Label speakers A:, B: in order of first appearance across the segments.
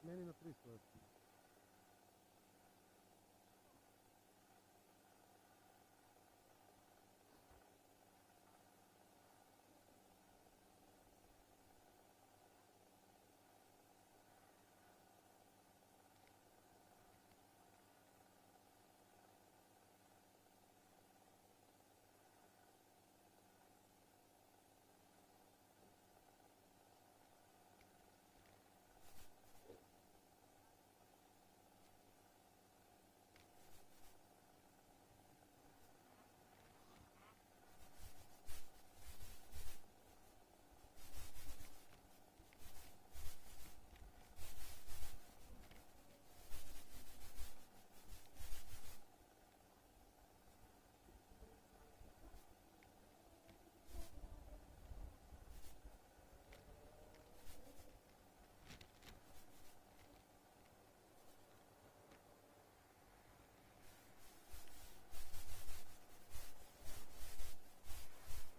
A: Meni na 3 stoje.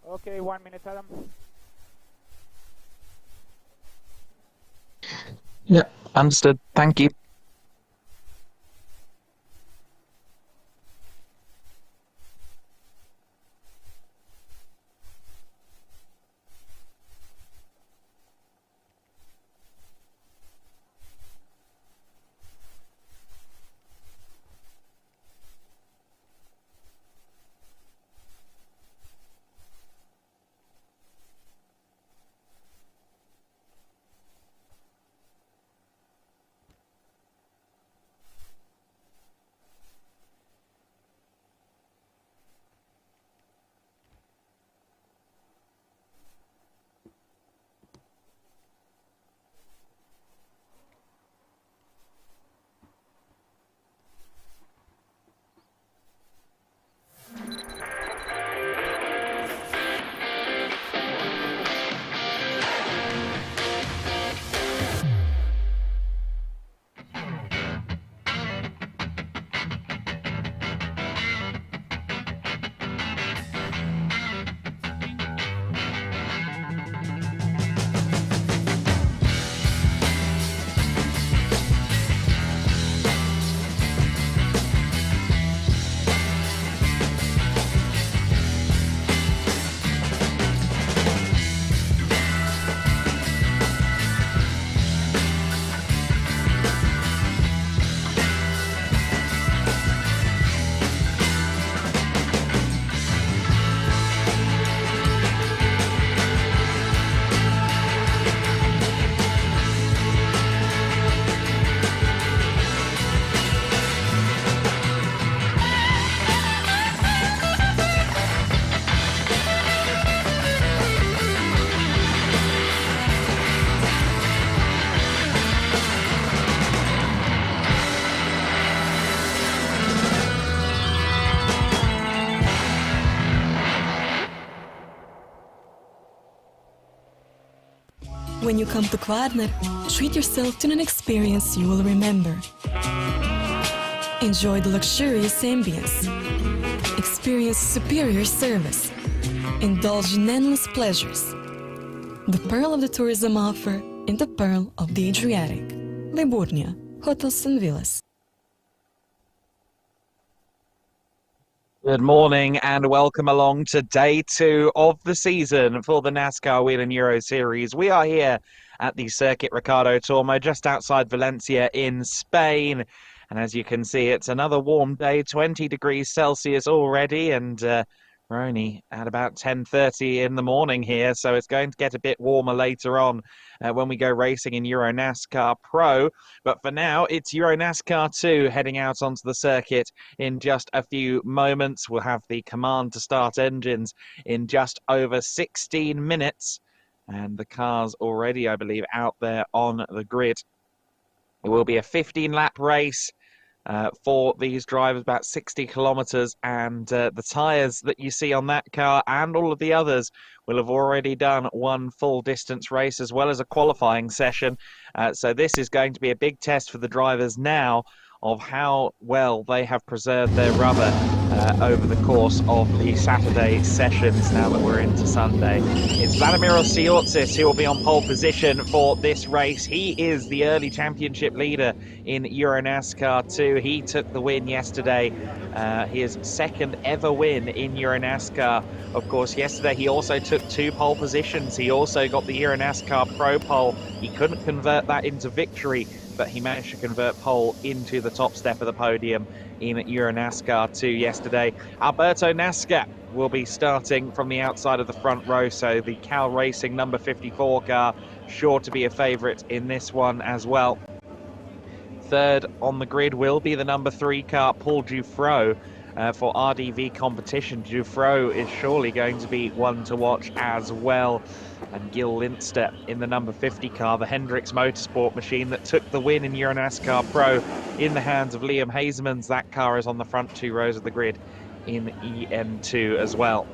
B: Okay, 1 minute, Adam.
C: Yeah, understood. Thank you.
D: When you come to Kvarner, treat yourself to an experience you will remember. Enjoy the luxurious ambience. Experience superior service. Indulge in endless pleasures. The pearl of the tourism offer in the pearl of the Adriatic. Liburnia, Hotels and Villas.
C: Good morning and welcome along to day 2 of the season for the NASCAR Whelen Euro Series. We are here at the Circuit Ricardo Tormo just outside Valencia in Spain. And as you can see, it's another warm day, 20 degrees Celsius already, and we're only at about 10:30 in the morning here, so it's going to get a bit warmer later on when we go racing in EuroNASCAR Pro. But for now, it's EuroNASCAR 2 heading out onto the circuit in just a few moments. We'll have the command to start engines in just over 16 minutes. And the car's already, I believe, out there on the grid. It will be a 15-lap race. For these drivers, about 60 kilometres, and the tyres that you see on that car and all of the others will have already done one full distance race as well as a qualifying session. So this is going to be a big test for the drivers now of how well they have preserved their rubber over the course of the Saturday sessions now that we're into Sunday. It's Vladimir Osiortsis who will be on pole position for this race. He is the early championship leader in EuroNASCAR 2. He took the win yesterday, his second ever win in EuroNASCAR. Of course, yesterday he also took 2 pole positions. He also got the EuroNASCAR Pro pole. He couldn't convert that into victory, but he managed to convert pole into the top step of the podium in EuroNASCAR 2 yesterday. Alberto Nasca will be starting from the outside of the front row, so the Cal Racing number 54 car sure to be a favourite in this one as well. Third on the grid will be the number 3 car, Paul Dufresne, for RDV competition. Dufresne is surely going to be one to watch as well. And Gil Linster in the number 50 car, the Hendricks Motorsport machine that took the win in EuroNASCAR Pro in the hands of Liam Hazemans. That car is on the front 2 rows of the grid in EN2 as well.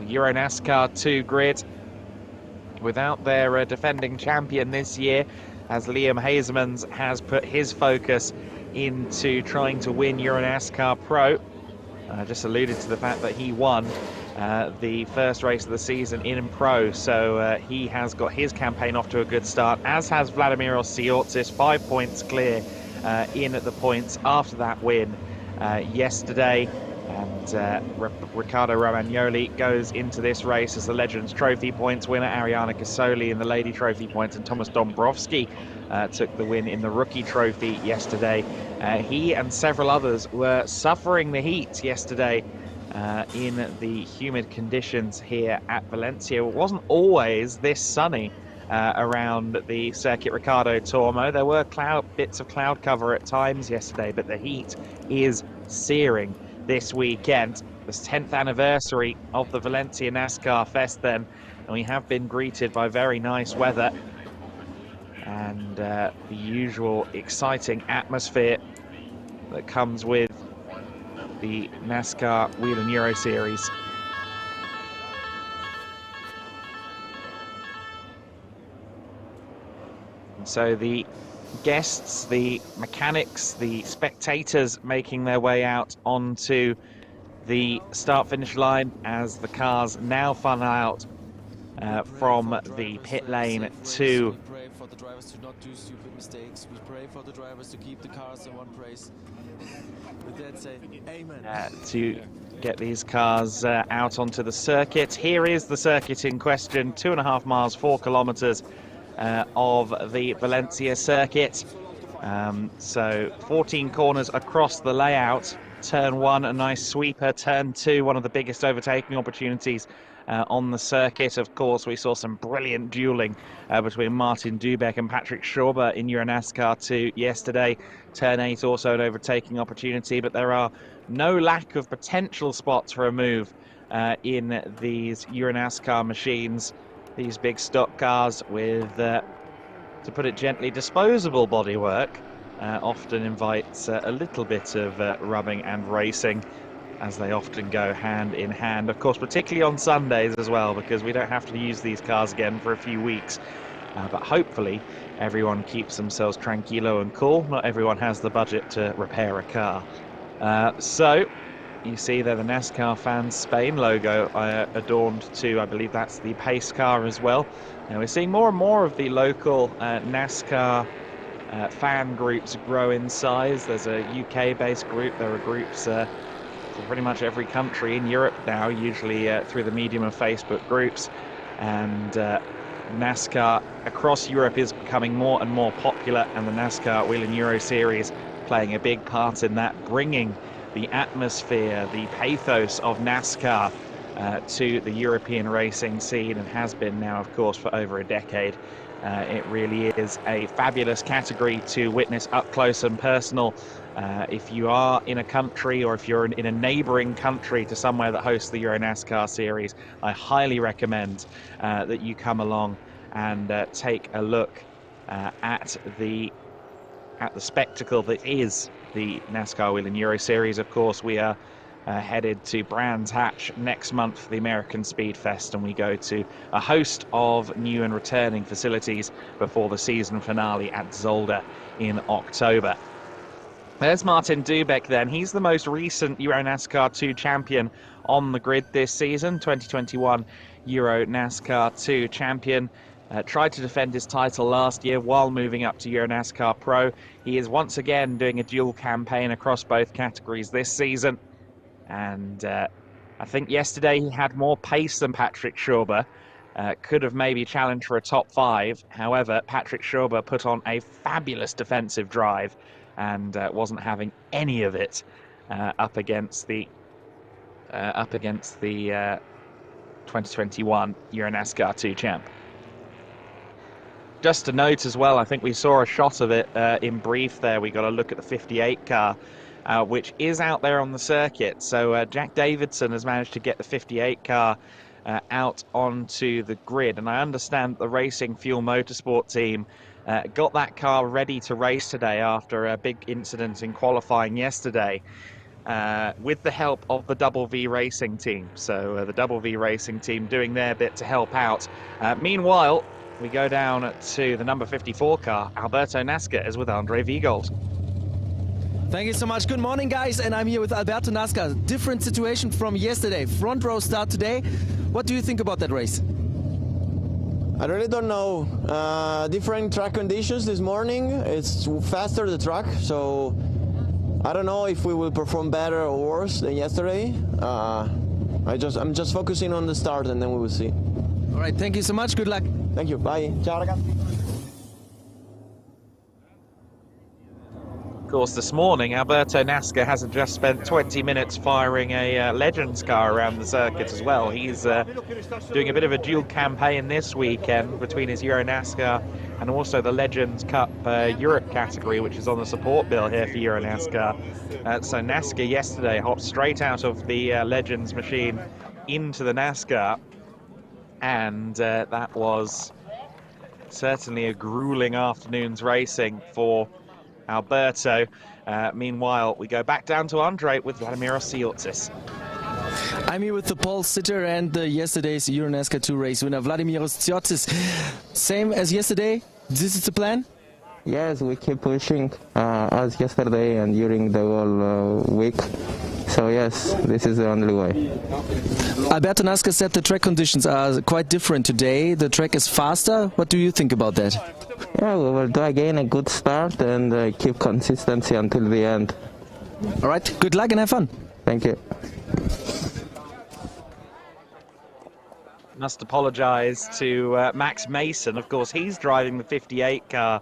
C: The EuroNASCAR 2 grid without their defending champion this year, as Liam Hazemans has put his focus into trying to win EuroNASCAR Pro. I just alluded to the fact that he won the first race of the season in Pro, so he has got his campaign off to a good start, as has Vladimir Osiortsis, 5 points clear in at the points after that win yesterday. And Ricardo Romagnoli goes into this race as the Legends Trophy points winner. Ariana Casoli in the Lady Trophy points, and Thomas Dombrowski took the win in the Rookie Trophy yesterday. He and several others were suffering the heat yesterday in the humid conditions here at Valencia. It wasn't always this sunny around the Circuit Ricardo Tormo. There were bits of cloud cover at times yesterday, but the heat is searing this weekend. The 10th anniversary of the Valencia NASCAR Fest then, and we have been greeted by very nice weather and the usual exciting atmosphere that comes with the NASCAR Whelen Euro Series. And so the guests, the mechanics, the spectators making their way out onto the start-finish line as the cars now funnel out from the pit lane to
B: We pray for the drivers to not do stupid mistakes. We pray for the drivers to keep the cars in one place. With that say, amen.
C: To get these cars out onto the circuit. Here is the circuit in question, 2.5 miles, 4 kilometers of the Valencia circuit. So 14 corners across the layout. Turn 1, a nice sweeper. Turn 2, one of the biggest overtaking opportunities on the circuit. Of course, we saw some brilliant dueling between Martin Dubeck and Patrick Schauber in EuroNASCAR 2 yesterday. Turn 8 also an overtaking opportunity, but there are no lack of potential spots for a move in these EuroNASCAR machines. These big stock cars with, to put it gently, disposable bodywork often invites a little bit of rubbing and racing, as they often go hand in hand. Of course, particularly on Sundays as well, because we don't have to use these cars again for a few weeks. But hopefully everyone keeps themselves tranquilo and cool. Not everyone has the budget to repair a car. So you see there the NASCAR Fans Spain logo adorned to, I believe that's the pace car as well. Now we're seeing more and more of the local NASCAR fan groups grow in size. There's a UK-based group. There are groups for pretty much every country in Europe now, usually through the medium of Facebook groups. And NASCAR across Europe is becoming more and more popular, and the NASCAR Whelen Euro Series playing a big part in that, bringing the atmosphere, the pathos of NASCAR to the European racing scene, and has been now, of course, for over a decade. It really is a fabulous category to witness up close and personal. If you are in a country, or if you're in a neighbouring country to somewhere that hosts the EuroNASCAR series, I highly recommend that you come along and take a look at the spectacle that is the NASCAR Whelen Euro Series. Of course, we are headed to Brands Hatch next month for the American Speed Fest, and we go to a host of new and returning facilities before the season finale at Zolder in October. There's Martin Dubek then. He's the most recent EuroNASCAR 2 champion on the grid this season, 2021 EuroNASCAR 2 champion. Tried to defend his title last year while moving up to EuroNASCAR Pro. He is once again doing a dual campaign across both categories this season. And I think yesterday he had more pace than Patrick Schauber. Could have maybe challenged for a top 5. However, Patrick Schauber put on a fabulous defensive drive and wasn't having any of it up against the 2021 EuroNASCAR 2 champ. Just a note as well, I think we saw a shot of it in brief there. We got a look at the 58 car, which is out there on the circuit. So Jack Davidson has managed to get the 58 car out onto the grid. And I understand the Racing Fuel Motorsport team got that car ready to race today after a big incident in qualifying yesterday with the help of the Double V Racing team. So the Double V Racing team doing their bit to help out. Meanwhile, we go down to the number 54 car. Alberto NASCAR is with Andre Viegold.
B: Thank you so much. Good morning, guys. And I'm here with Alberto NASCAR. Different situation from yesterday. Front row start today. What do you think about that race?
E: I really don't know. Different track conditions this morning. It's faster, the track. So I don't know if we will perform better or worse than yesterday. I'm just focusing on the start and then we will see.
B: All right. Thank you so much. Good luck.
E: Thank you. Bye. Ciao, ragazzi.
C: Of course, this morning, Alberto NASCAR hasn't just spent 20 minutes firing a Legends car around the circuit as well. He's doing a bit of a dual campaign this weekend between his EuroNASCAR and also the Legends Cup Europe category, which is on the support bill here for EuroNASCAR. So NASCAR yesterday hopped straight out of the Legends machine into the NASCAR. And that was certainly a grueling afternoon's racing for Alberto. Meanwhile, we go back down to Andre with Vladimir Osiotsis.
B: I'm here with the pole sitter and yesterday's EuroNASCAR 2 race winner, Vladimir Osiotsis. Same as yesterday? This is the plan?
E: Yes, we keep pushing as yesterday and during the whole week. So yes, this is the only way.
B: Alberto NASCAR said the track conditions are quite different today. The track is faster. What do you think about that?
E: Yeah, we will do again a good start and keep consistency until the end.
B: All right, good luck and have fun.
E: Thank you.
C: Must apologise to Max Mason. Of course, he's driving the 58 car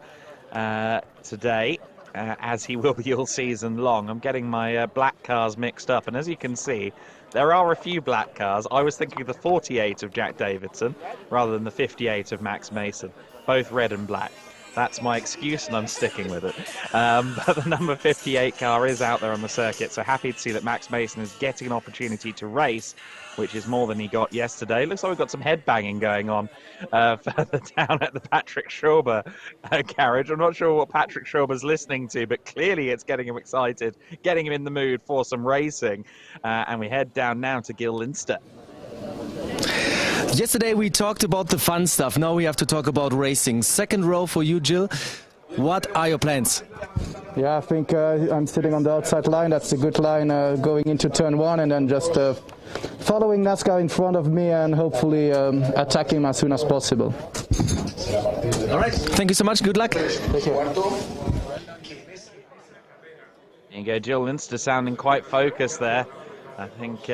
C: today, as he will be all season long. I'm getting my black cars mixed up, and as you can see, there are a few black cars. I was thinking of the 48 of Jack Davidson rather than the 58 of Max Mason, both red and black. That's my excuse, and I'm sticking with it. But the number 58 car is out there on the circuit, so happy to see that Max Mason is getting an opportunity to race, which is more than he got yesterday. Looks like we've got some headbanging going on further down at the Patrick Schauber garage. I'm not sure what Patrick Schauber's listening to, but clearly it's getting him excited, getting him in the mood for some racing. And we head down now to Gil Linster.
B: Yesterday we talked about the fun stuff. Now we have to talk about racing. Second row for you, Jill. What are your plans?
F: Yeah, I think I'm sitting on the outside line. That's a good line going into turn 1, and then just following NASCAR in front of me and hopefully attacking him as soon as possible.
B: All right. Thank you so much. Good luck.
F: Thank you.
C: There you go, Jill Linster sounding quite focused there. I think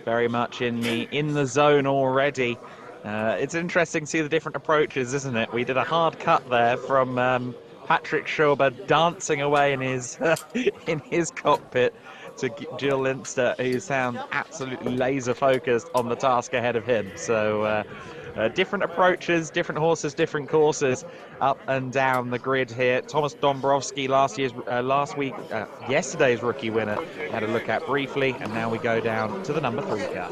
C: very much in the zone already. It's interesting to see the different approaches, isn't it? We did a hard cut there from Patrick Schauber dancing away in his in his cockpit to Jill Linster, who sounds absolutely laser focused on the task ahead of him. So different approaches, different horses, different courses up and down the grid here. Thomas Dombrowski, yesterday's rookie winner, had a look at briefly, and now we go down to the number 3 car.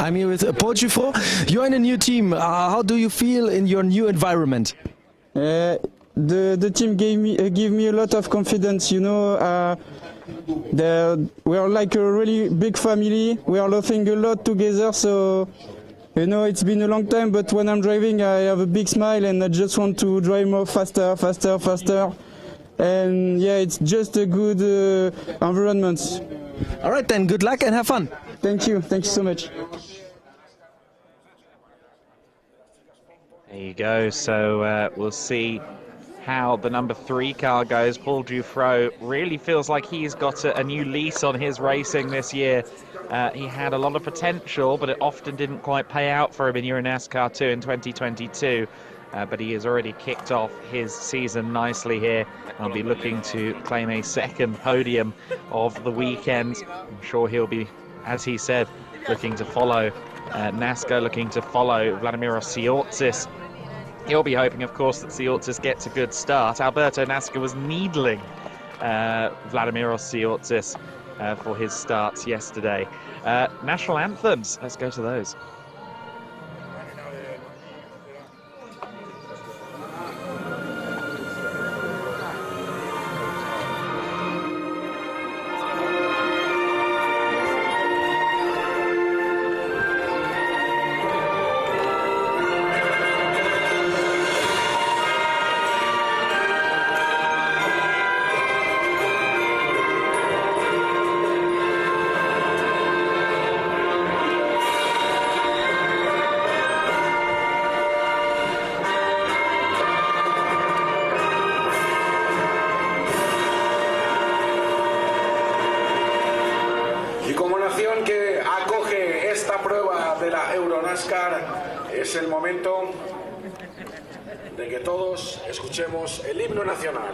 B: I'm here with Podium. You're in a new team. How do you feel in your new environment?
F: The team give me a lot of confidence. You know, we are like a really big family. We are laughing a lot together. So, you know, it's been a long time, but when I'm driving, I have a big smile and I just want to drive more faster. and yeah, it's just a good environment.
B: All right, then, good luck and have fun.
F: Thank you so much.
C: There you go. So we'll see how the number 3 car goes. Paul Dufresne really feels like he's got a new lease on his racing this year. He had a lot of potential, but it often didn't quite pay out for him in EuroNASCAR 2 in 2022. But he has already kicked off his season nicely here. I'll be looking to claim a second podium of the weekend. I'm sure he'll be, as he said, looking to follow NASCAR, looking to follow Vladimir Osiortsis. He'll be hoping, of course, that Osiortsis gets a good start. Alberto NASCAR was needling Vladimir Osiortsis for his starts yesterday. National anthems, let's go to those.
G: Que acoge esta prueba de la EuroNASCAR, es el momento de que todos escuchemos el himno nacional.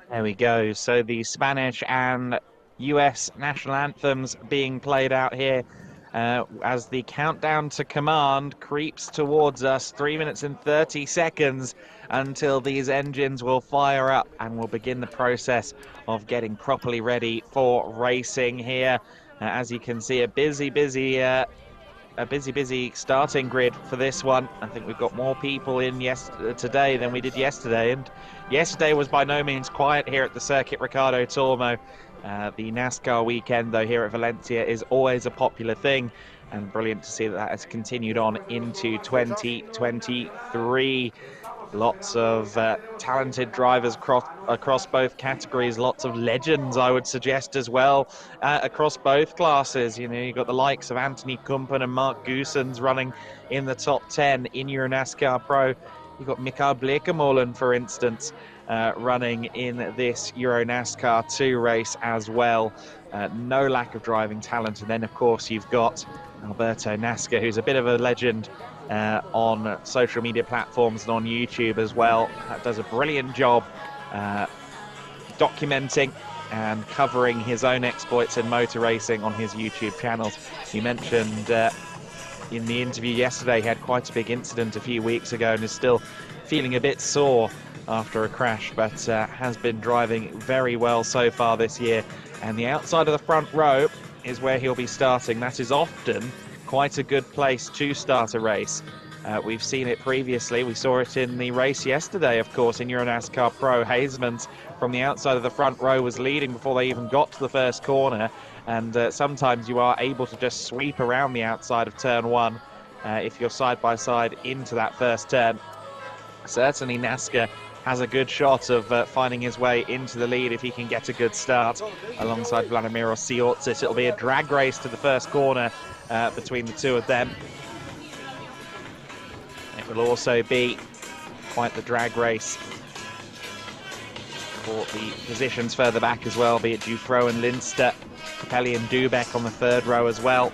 C: There we go. So the Spanish and US national anthems being played out here as the countdown to command creeps towards us. 3 minutes and 30 seconds until these engines will fire up and we'll begin the process of getting properly ready for racing here. As you can see, a busy starting grid for this one. I think we've got more people in today than we did yesterday, and yesterday was by no means quiet here at the circuit Ricardo Tormo. The NASCAR weekend, though, here at Valencia is always a popular thing, and brilliant to see that that has continued on into 2023. Lots of talented drivers across both categories, lots of legends, I would suggest, as well, across both classes. You know, you've got the likes of Anthony Kumpen and Mark Goossens running in the top 10 in EuroNASCAR Pro. You've got Mikael Bleekemolen, for instance, running in this EuroNASCAR 2 race as well. No lack of driving talent. And then, of course, you've got Alberto NASCAR, who's a bit of a legend on social media platforms and on YouTube as well. That does a brilliant job documenting and covering his own exploits in motor racing on his YouTube channels. He mentioned in the interview yesterday he had quite a big incident a few weeks ago and is still feeling a bit sore after a crash, but has been driving very well so far this year. And the outside of the front row is where he'll be starting. That is often quite a good place to start a race. We've seen it previously. We saw it in the race yesterday, of course, in EuroNASCAR Pro. Hazeman's from the outside of the front row was leading before they even got to the first corner. And sometimes you are able to just sweep around the outside of turn 1 if you're side by side into that first turn. Certainly NASCAR has a good shot of finding his way into the lead if he can get a good start alongside Vladimir Osiortsis. It'll be a drag race to the first corner between the two of them. It will also be quite the drag race for the positions further back as well, be it Dufresne and Linster, Capelli and Dubek on the third row as well.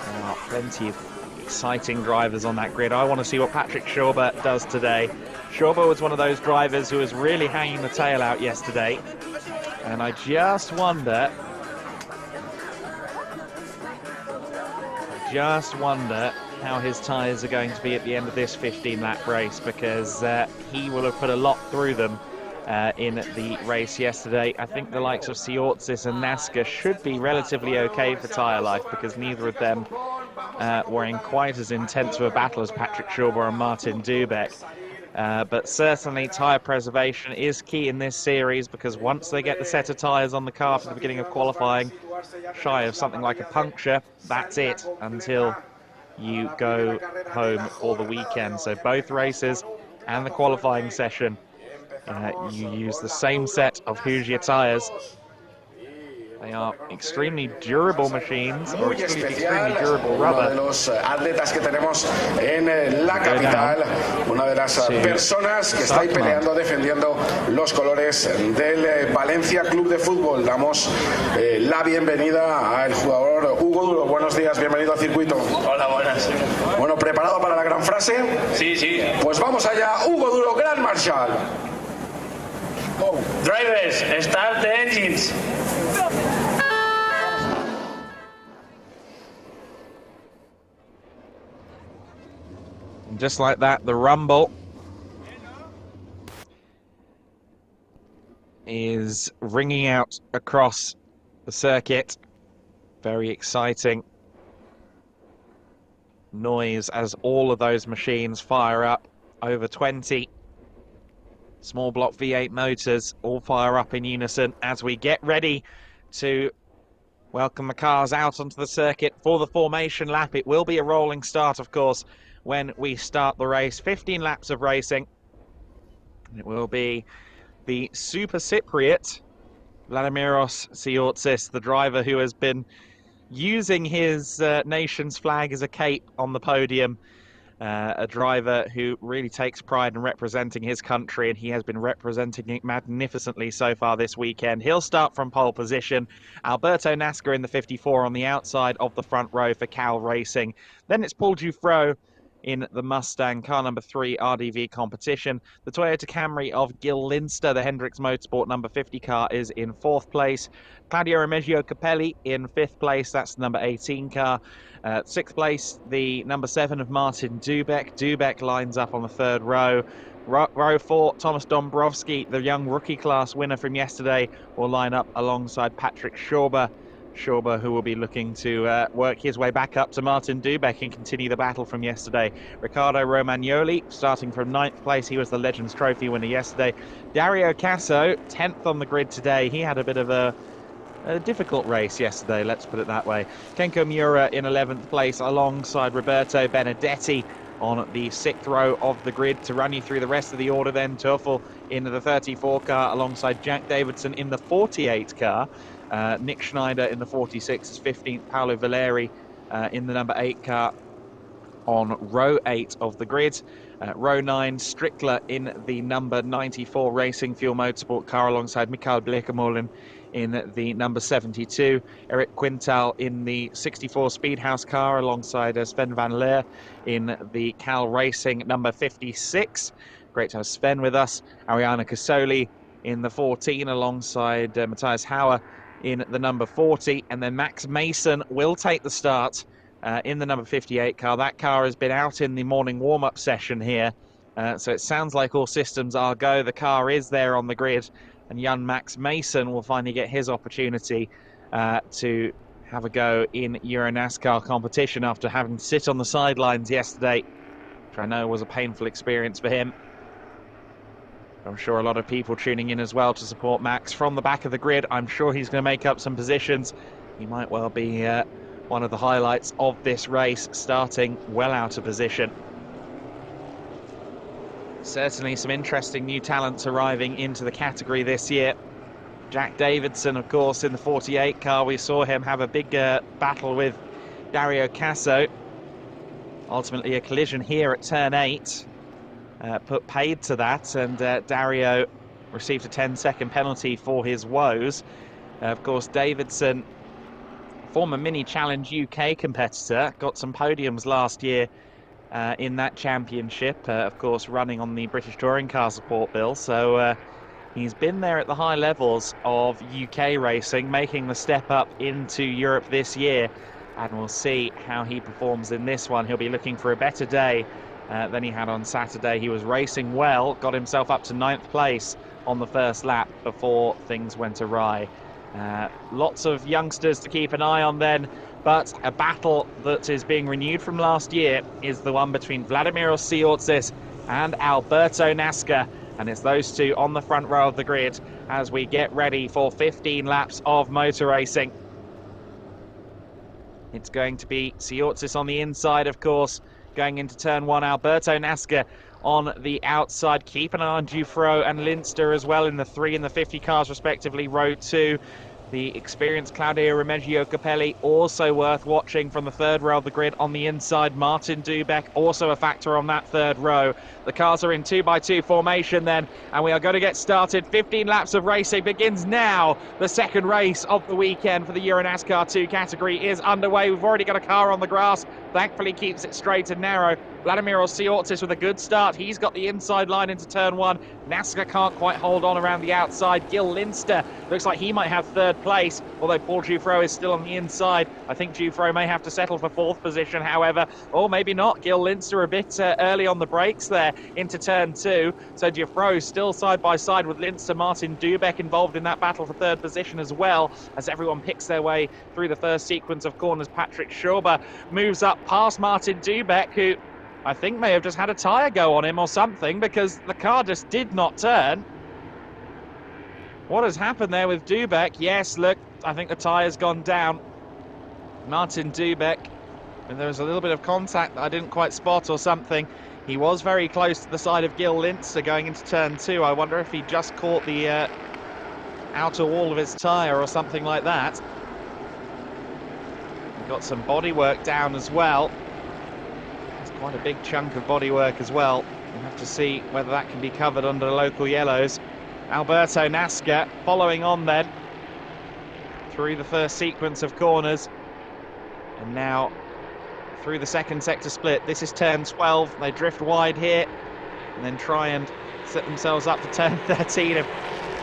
C: There are plenty of exciting drivers on that grid. I want to see what Patrick Schaubert does today. Schauber was one of those drivers who was really hanging the tail out yesterday. And I just wonder how his tyres are going to be at the end of this 15-lap race, because he will have put a lot through them in the race yesterday. I think the likes of Ciortzis and NASCAR should be relatively okay for tyre life, because neither of them were in quite as intense of a battle as Patrick Schauber and Martin Dubek. But certainly tyre preservation is key in this series, because once they get the set of tyres on the car for the beginning of qualifying, shy of something like a puncture, that's it until you go home for the weekend. So both races and the qualifying session, you use the same set of Hoosier tyres. They are extremely durable machines, or extremely durable rubber.
G: Uno de los atletas que tenemos en la capital, una de las personas que está ahí peleando, defendiendo los colores del Valencia Club de Fútbol. Damos la bienvenida al jugador Hugo Duro. Buenos días, bienvenido al circuito.
H: Hola, buenas.
G: Bueno, ¿preparado para la gran frase?
H: Sí, sí.
G: Pues vamos allá, Hugo Duro, Gran Marshal. Go.
H: Drivers, start the engines.
C: And just like that, the rumble is ringing out across the circuit. Very exciting noise as all of those machines fire up. Over 20 small block V8 motors all fire up in unison as we get ready to welcome the cars out onto the circuit for the formation lap. It will be a rolling start, of course, when we start the race. 15 laps of racing. It will be the Super Cypriot, Vladimiros Ciortzis, the driver who has been using his nation's flag as a cape on the podium. A driver who really takes pride in representing his country, and he has been representing it magnificently so far this weekend. He'll start from pole position. Alberto Nasca in the 54 on the outside of the front row for Cal Racing. Then it's Paul Dufresne in the Mustang, car number 3 RDV competition. The Toyota Camry of Gil Linster, the Hendricks Motorsport number 50 car, is in 4th place. Claudio Remigio Capelli in 5th place, that's the number 18 car. 6th place, the number 7 of Martin Dubek. Dubek lines up on the 3rd row. Row 4, Thomas Dombrowski, the young rookie class winner from yesterday, will line up alongside Patrick Schauber. Schauber, who will be looking to work his way back up to Martin Dubek and continue the battle from yesterday. Ricardo Romagnoli, starting from 9th place. He was the Legends Trophy winner yesterday. Dario Casso, 10th on the grid today. He had a bit of a difficult race yesterday, let's put it that way. Kenko Miura in 11th place alongside Roberto Benedetti on the 6th row of the grid. To run you through the rest of the order then, Teufel in the 34 car alongside Jack Davidson in the 48 car. Nick Schneider in the 46 is 15th. Paolo Valeri in the number 8 car on row 8 of the grid. Row 9, Strickler in the number 94 Racing Fuel Motorsport car alongside Mikael Blekemolen in the number 72. Eric Quintal in the 64 Speedhouse car alongside Sven van Leer in the Cal Racing number 56. Great to have Sven with us. Ariana Casoli in the 14 alongside Matthias Hauer in the number 40. And then Max Mason will take the start in the number 58 car. That car has been out in the morning warm-up session here. So it sounds like all systems are go. The car is there on the grid. And young Max Mason will finally get his opportunity to have a go in EuroNASCAR competition after having to sit on the sidelines yesterday, which I know was a painful experience for him. I'm sure a lot of people tuning in as well to support Max from the back of the grid. I'm sure he's going to make up some positions. He might well be one of the highlights of this race, starting well out of position. Certainly some interesting new talents arriving into the category this year. Jack Davidson, of course, in the 48 car. We saw him have a big battle with Dario Casso. Ultimately a collision here at turn 8 put paid to that, and Dario received a 10-second penalty for his woes. Of course, Davidson, former Mini Challenge UK competitor, got some podiums last year in that championship, of course running on the British Touring Car Support Bill, so he's been there at the high levels of UK racing, making the step up into Europe this year, and we'll see how he performs in this one. He'll be looking for a better day than he had on Saturday. He was racing well, got himself up to 9th place on the first lap before things went awry. Lots of youngsters to keep an eye on then, but a battle that is being renewed from last year is the one between Vladimiros Tsiotsis and Alberto Nasca, and it's those two on the front row of the grid as we get ready for 15 laps of motor racing. It's going to be Tsiotsis on the inside, of course, going into turn 1. Alberto Nasca on the outside. Keep an eye on Dufro and Linster as well in the 3 and the 50 cars respectively, row 2. The experienced Claudio Remigio Capelli also worth watching from the 3rd row of the grid on the inside. Martin Dubeck also a factor on that 3rd row. The cars are in 2x2 formation then, and we are going to get started. 15 laps of racing begins now. The 2nd race of the weekend for the EuroNASCAR 2 category is underway. We've already got a car on the grass. Thankfully keeps it straight and narrow. Vladimiros Tsiotsis with a good start. He's got the inside line into turn 1. Nasca can't quite hold on around the outside. Gil Linster looks like he might have 3rd place, although Paul Dufro is still on the inside. I think Dufro may have to settle for 4th position, however, or maybe not. Gil Linster a bit early on the brakes there into turn 2. So Dufro still side by side with Linster. Martin Dubeck involved in that battle for 3rd position as well, as everyone picks their way through the first sequence of corners. Patrick Schauber moves up past Martin Dubeck, who I think may have just had a tyre go on him or something, because the car just did not turn. What has happened there with Dubeck? Yes, look, I think the tyre's gone down. Martin Dubeck, and there was a little bit of contact that I didn't quite spot or something. He was very close to the side of Gil Linster going into turn 2. I wonder if he just caught the outer wall of his tyre or something like that. We've got some bodywork down as well. Quite a big chunk of bodywork as well. We'll have to see whether that can be covered under the local yellows. Alberto Nasca following on then through the first sequence of corners, and now through the 2nd sector split. This is turn 12. They drift wide here and then try and set themselves up for turn 13.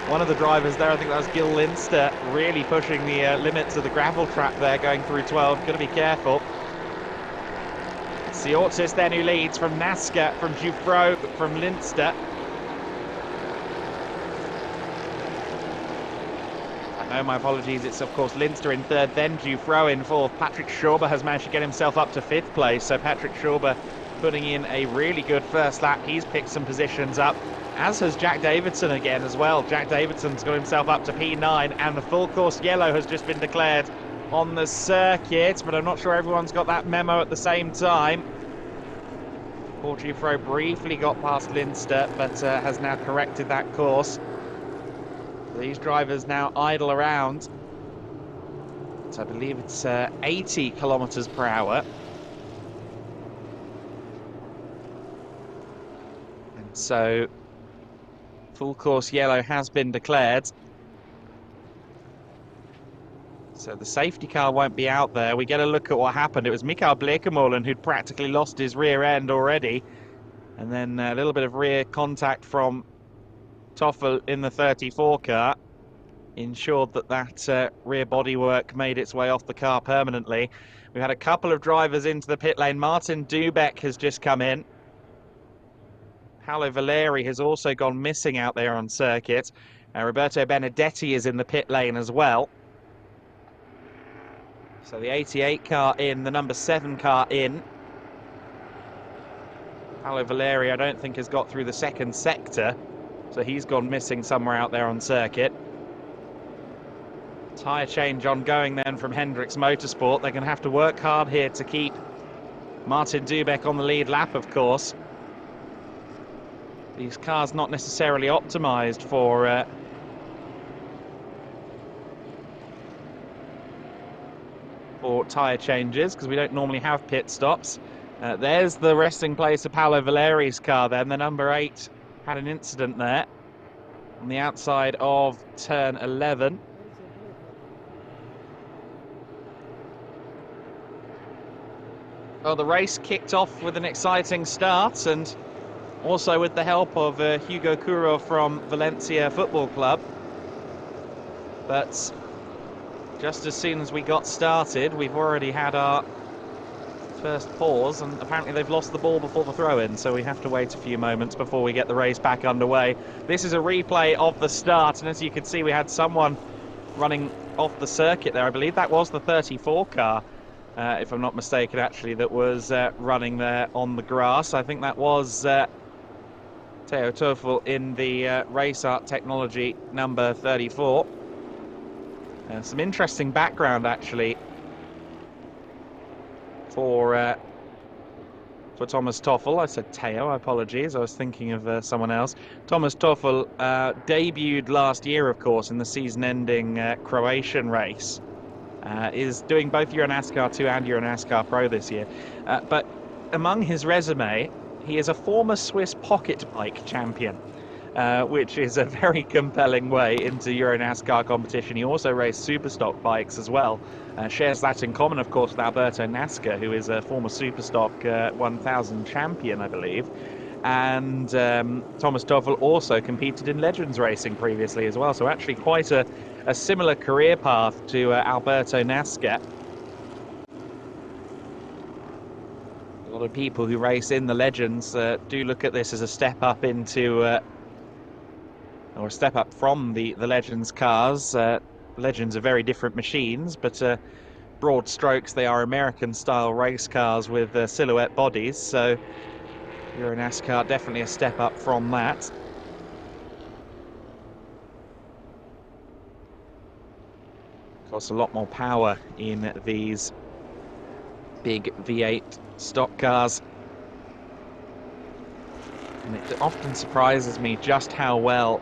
C: One of the drivers there, I think that was Gil Linster, really pushing the limits of the gravel trap there going through 12. Got to be careful. Tsiotsis then who leads from Nasca, from Dufro, from Linster. No, my apologies, it's of course Linster in 3rd, then Dufro in 4th. Patrick Schauber has managed to get himself up to 5th place, so Patrick Schauber putting in a really good first lap. He's picked some positions up, as has Jack Davidson again as well. Jack Davidson's got himself up to P9, and the full course yellow has just been declared on the circuit, but I'm not sure everyone's got that memo at the same time. Paul Dufro briefly got past Linster, but has now corrected that course. These drivers now idle around. So I believe it's 80 kilometers per hour. And so full course yellow has been declared. So the safety car won't be out there. We get a look at what happened. It was Mikael Blekemolen who'd practically lost his rear end already. And then a little bit of rear contact from Toffel in the 34 car ensured that that rear bodywork made its way off the car permanently. We've had a couple of drivers into the pit lane. Martin Dubeck has just come in. Paolo Valeri has also gone missing out there on circuit. Roberto Benedetti is in the pit lane as well. So the 88 car in, the number 7 car in. Paolo Valeri, I don't think, has got through the 2nd sector, so he's gone missing somewhere out there on circuit. Tyre change ongoing then from Hendricks Motorsport. They're going to have to work hard here to keep Martin Dubeck on the lead lap, of course. These cars not necessarily optimised for tyre changes, because we don't normally have pit stops. There's the resting place of Paolo Valeri's car then. The number 8 had an incident there on the outside of turn 11. Well, the race kicked off with an exciting start, and also with the help of Hugo Curo from Valencia Football Club. But just as soon as we got started, we've already had our first pause, and apparently they've lost the ball before the throw-in, so we have to wait a few moments before we get the race back underway. This is a replay of the start, and as you can see, we had someone running off the circuit there. I believe that was the 34 car, if I'm not mistaken, actually, that was running there on the grass. I think that was Theo Toffel in the Race Art Technology number 34. Some interesting background, actually, for Thomas Toffel. I said Theo, apologies, I was thinking of someone else. Thomas Toffel debuted last year, of course, in the season-ending Croatian race. Is doing both EuroNASCAR 2 and EuroNASCAR Pro this year. But among his resume, he is a former Swiss pocket bike champion, which is a very compelling way into EuroNASCAR competition. He also raced Superstock bikes as well. Shares that in common, of course, with Alberto Nasca, who is a former Superstock 1000 champion, I believe. And Thomas Toffel also competed in Legends racing previously as well. So actually quite a similar career path to Alberto Nasca. A lot of people who race in the Legends do look at this as a step up into, or a step up from the Legends cars. Legends are very different machines, but broad strokes, they are American-style race cars with silhouette bodies. So EuroNASCAR definitely a step up from that. Of course, a lot more power in these big V8 stock cars. And it often surprises me just how well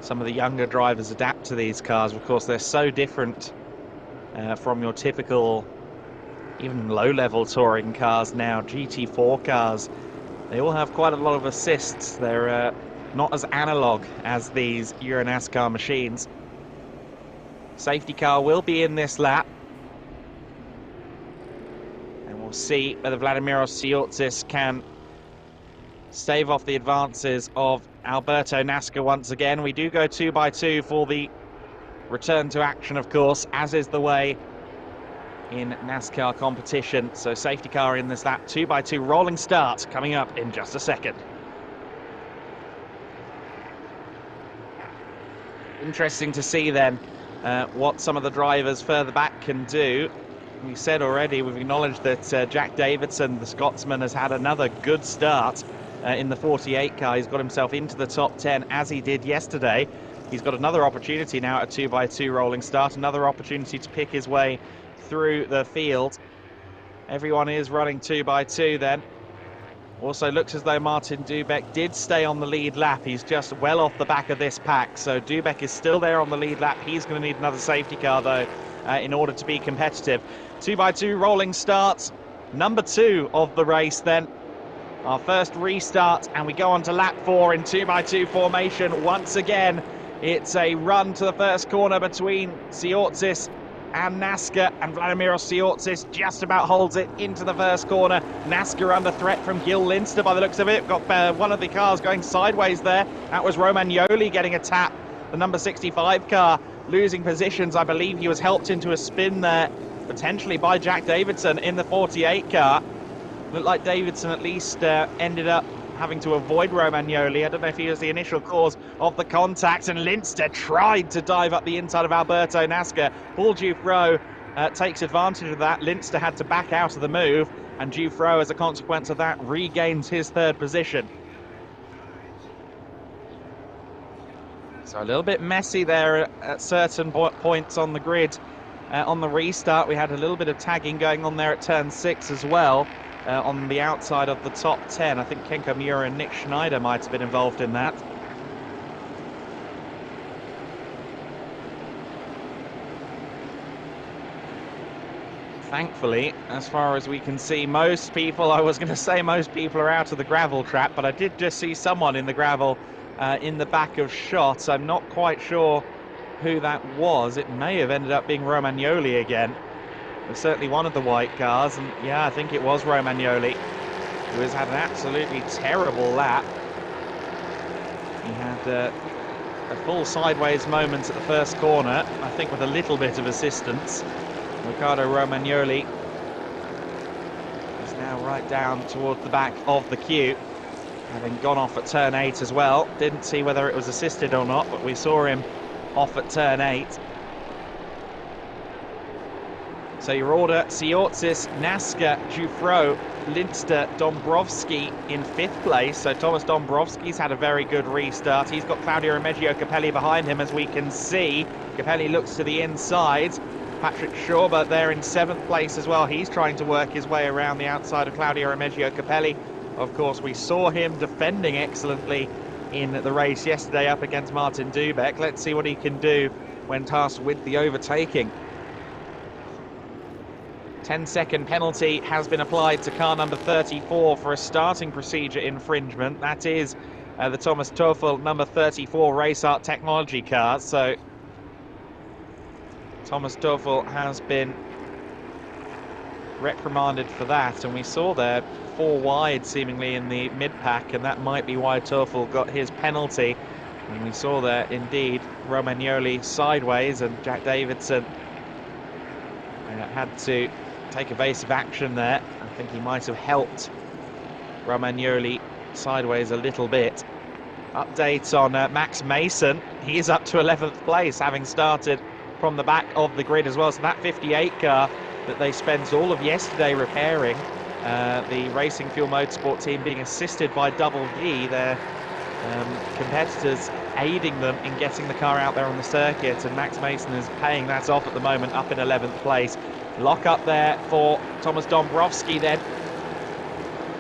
C: some of the younger drivers adapt to these cars. Of course, they're so different from your typical, even low-level touring cars now, GT4 cars. They all have quite a lot of assists. They're not as analog as these EuroNASCAR machines. Safety car will be in this lap. And we'll see whether Vladimiros Tsiotsis can stave off the advances of Alberto Nasca once again. We do go 2x2 for the return to action, of course, as is the way in NASCAR competition. So safety car in this lap, 2x2 rolling start coming up in just a second. Interesting to see then what some of the drivers further back can do. We said already, we've acknowledged that Jack Davidson, the Scotsman, has had another good start in the 48 car. He's got himself into the top 10 as he did yesterday. He's got another opportunity now at a 2x2 rolling start, another opportunity to pick his way through the field. Everyone is running 2x2 then. Also looks as though Martin Dubek did stay on the lead lap. He's just well off the back of this pack. So Dubek is still there on the lead lap. He's going to need another safety car though in order to be competitive. 2x2 rolling start, number 2 of the race then. Our first restart, and we go on to lap 4 in 2x2 formation. Once again, it's a run to the first corner between Tsiotsis and Nasca, and Vladimiros Tsiotsis just about holds it into the first corner. Nasca under threat from Gil Linster by the looks of it. Got one of the cars going sideways there. That was Romagnoli getting a tap. The number 65 car losing positions. I believe he was helped into a spin there, potentially by Jack Davidson in the 48 car. Looked like Davidson at least ended up having to avoid Romagnoli. I don't know if he was the initial cause of the contact, and Linster tried to dive up the inside of Alberto Nasca. Paul Dufresne takes advantage of that. Linster had to back out of the move, and Dufresne, as a consequence of that, regains his third position. So a little bit messy there at certain points on the grid. On the restart, we had a little bit of tagging going on there at turn 6 as well. On the outside of the top 10. I think Kenko Miura and Nick Schneider might have been involved in that. Thankfully, as far as we can see, most people, I was going to say most people are out of the gravel trap, but I did just see someone in the gravel in the back of shot. I'm not quite sure who that was. It may have ended up being Romagnoli again. was certainly one of the white cars, and yeah, I think it was Romagnoli, who has had an absolutely terrible lap. He had a full sideways moment at the first corner, I think with a little bit of assistance. Ricardo Romagnoli is now right down towards the back of the queue, having gone off at turn 8 as well. Didn't see whether it was assisted or not, but we saw him off at turn 8. So your order: Siortsis, Nasca, Jufro, Linster, Dombrovski in 5th place. So Thomas Dombrovski's had a very good restart. He's got Claudio Remeggio Capelli behind him, as we can see. Capelli looks to the inside. Patrick Schauber there in 7th place as well. He's trying to work his way around the outside of Claudio Remeggio Capelli. Of course, we saw him defending excellently in the race yesterday up against Martin Dubek. Let's see what he can do when tasked with the overtaking. 10-second penalty has been applied to car number 34 for a starting procedure infringement. That is the Thomas Toffel number 34 Race Art Technology car. So Thomas Toffel has been reprimanded for that, and we saw there 4 wide seemingly in the mid-pack, and that might be why Toffel got his penalty. And we saw there indeed Romagnoli sideways, and Jack Davidson had to take evasive action there. I think he might have helped Romagnoli sideways a little bit. Update on Max Mason. He is up to 11th place, having started from the back of the grid as well. So that 58 car that they spent all of yesterday repairing, the Racing Fuel Motorsport team being assisted by Double V, their competitors aiding them in getting the car out there on the circuit, and Max Mason is paying that off at the moment, up in 11th place. Lock up there for Thomas Dombrovski then.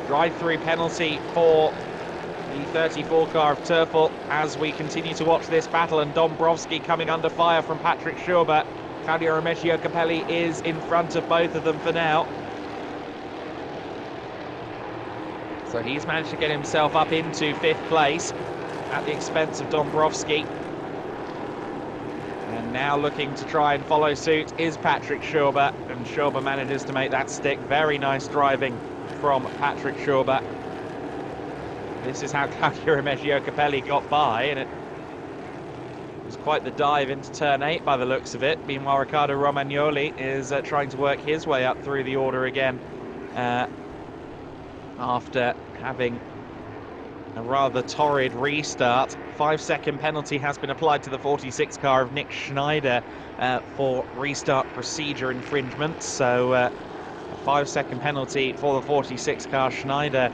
C: Drive-through penalty for the 34 car of Turfel as we continue to watch this battle, and Dombrovski coming under fire from Patrick Schauber. Claudio Remeggio Capelli is in front of both of them for now. So he's managed to get himself up into 5th place at the expense of Dombrovski. And now looking to try and follow suit is Patrick Schauber, and Schauber manages to make that stick. Very nice driving from Patrick Schauber. This is how Claudio Remeggio Capelli got by, and it was quite the dive into turn 8 by the looks of it. Meanwhile, Ricardo Romagnoli is trying to work his way up through the order again after having a rather torrid restart. 5-second penalty has been applied to the 46 car of Nick Schneider for restart procedure infringement. So a 5-second penalty for the 46 car. Schneider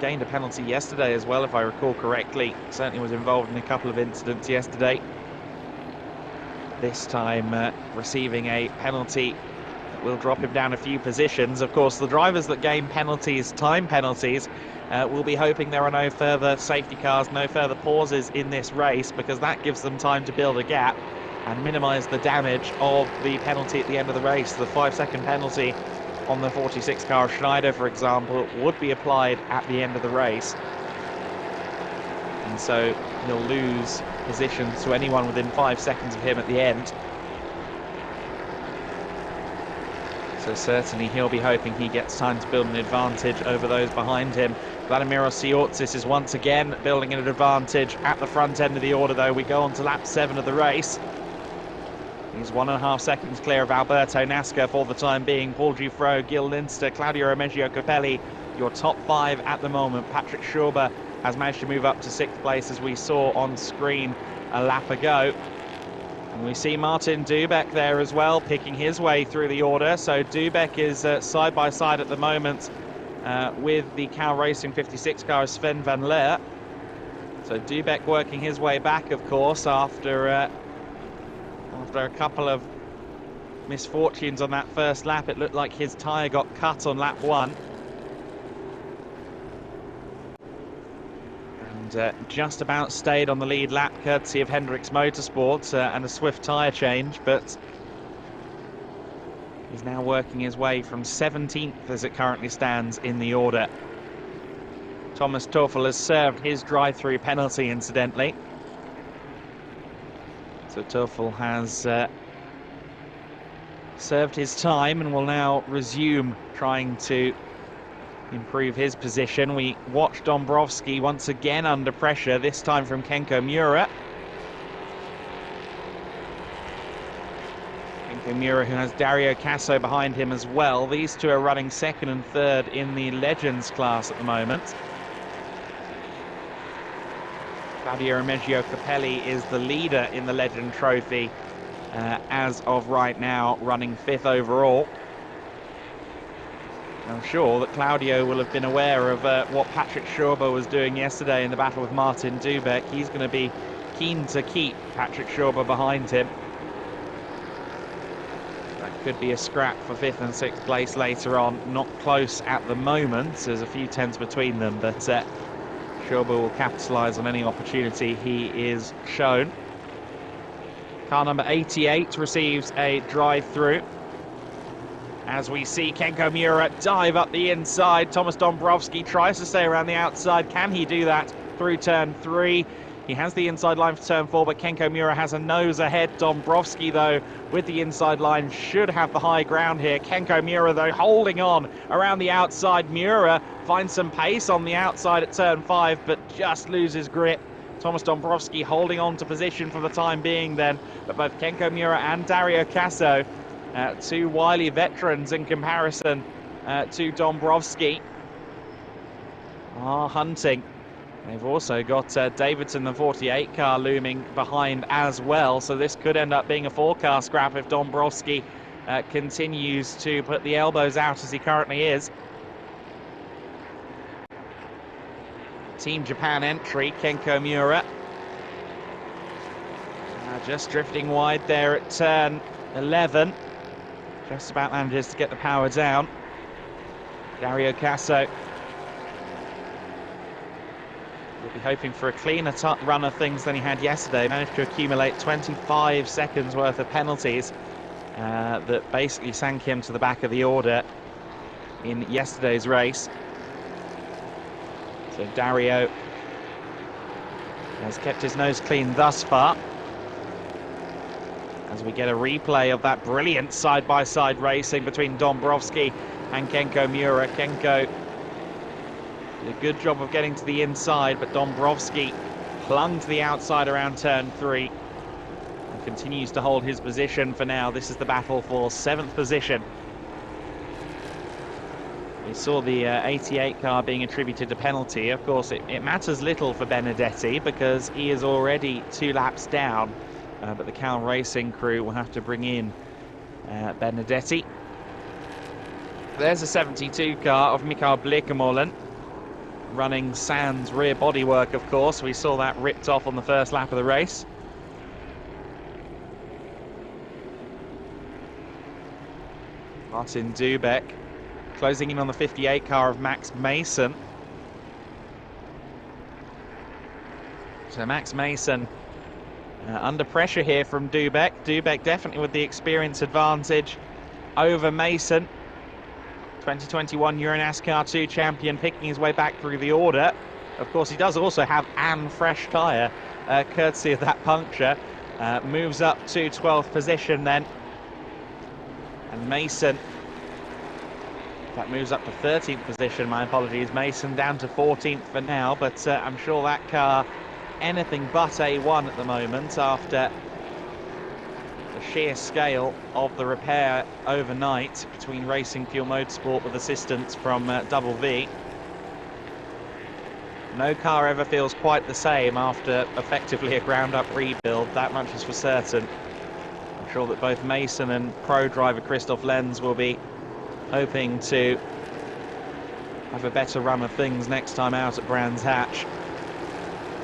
C: gained a penalty yesterday as well, if I recall correctly. Certainly was involved in a couple of incidents yesterday. This time receiving a penalty that will drop him down a few positions. Of course, the drivers that gain penalties, time penalties, will be hoping there are no further safety cars, no further pauses in this race, because that gives them time to build a gap and minimise the damage of the penalty at the end of the race. The 5-second penalty on the 46 car of Schneider, for example, would be applied at the end of the race, and so he'll lose positions to anyone within 5 seconds of him at the end. So certainly he'll be hoping he gets time to build an advantage over those behind him. Vladimiros Siortsis is once again building an advantage at the front end of the order, though. We go on to lap 7 of the race. He's 1.5 seconds clear of Alberto Nasca for the time being. Paul Jufro, Gil Linster, Claudio Remeggio Capelli, your top 5 at the moment. Patrick Schauber has managed to move up to 6th place, as we saw on screen a lap ago. And we see Martin Dubek there as well, picking his way through the order. So Dubek is side by side at the moment with the Cal Racing 56 car Sven van Leer. So Dubek working his way back, of course, after a couple of misfortunes on that first lap. It looked like his tyre got cut on lap 1. Just about stayed on the lead lap, courtesy of Hendricks Motorsports and a swift tyre change, but he's now working his way from 17th as it currently stands in the order. Thomas Toffel has served his drive-through penalty, incidentally. So Toffel has served his time and will now resume trying to improve his position. We watched Dąbrowski once again under pressure, this time from Kenko Miura. Kenko Miura, who has Dario Casso behind him as well. These two are running second and third in the Legends class at the moment. Claudio Remeggio Capelli is the leader in the Legend Trophy as of right now, running 5th overall. I'm sure that Claudio will have been aware of what Patrick Schauber was doing yesterday in the battle with Martin Dubek. He's going to be keen to keep Patrick Schauber behind him. That could be a scrap for 5th and 6th place later on. Not close at the moment, there's a few tenths between them, but Schauber will capitalise on any opportunity he is shown. Car number 88 receives a drive-through. As we see Kenko Miura dive up the inside, Thomas Dąbrowski tries to stay around the outside. Can he do that through turn 3? He has the inside line for turn 4, but Kenko Miura has a nose ahead. Dąbrowski, though, with the inside line, should have the high ground here. Kenko Miura, though, holding on around the outside. Miura finds some pace on the outside at turn 5, but just loses grip. Thomas Dąbrowski holding on to position for the time being then, but both Kenko Miura and Dario Casso, two wily veterans in comparison to Dąbrowski, are hunting. They've also got Davidson, the 48 car, looming behind as well, so this could end up being a 4-car scrap if Dąbrowski continues to put the elbows out as he currently is. Team Japan entry, Kenko Miura. Just drifting wide there at turn 11. Just about manages to get the power down. Dario Casso will be hoping for a cleaner run of things than he had yesterday. Managed to accumulate 25 seconds worth of penalties that basically sank him to the back of the order in yesterday's race. So Dario has kept his nose clean thus far. As we get a replay of that brilliant side-by-side racing between Dąbrowski and Kenko Miura. Kenko did a good job of getting to the inside, but Dąbrowski clung to the outside around turn 3 and continues to hold his position for now. This is the battle for 7th position. We saw the 88 car being attributed to penalty. Of course, it matters little for Benedetti because he is already 2 laps down. But the Cal Racing crew will have to bring in Benedetti. There's a 72 car of Mikael Bleekemolen running Sand's rear bodywork, of course. We saw that ripped off on the first lap of the race. Martin Dubek closing in on the 58 car of Max Mason. So Max Mason under pressure here from Dubek. Dubek definitely with the experience advantage over Mason. 2021 EuroNASCAR 2 champion, picking his way back through the order. Of course, he does also have an fresh tyre, courtesy of that puncture. Moves up to 12th position then. And Mason, that moves up to 13th position, my apologies. Mason down to 14th for now, but I'm sure that car anything but A1 at the moment after the sheer scale of the repair overnight between Racing Fuel Motorsport with assistance from Double V. No car ever feels quite the same after effectively a ground-up rebuild, that much is for certain. I'm sure that both Mason and pro driver Christoph Lenz will be hoping to have a better run of things next time out at Brands Hatch.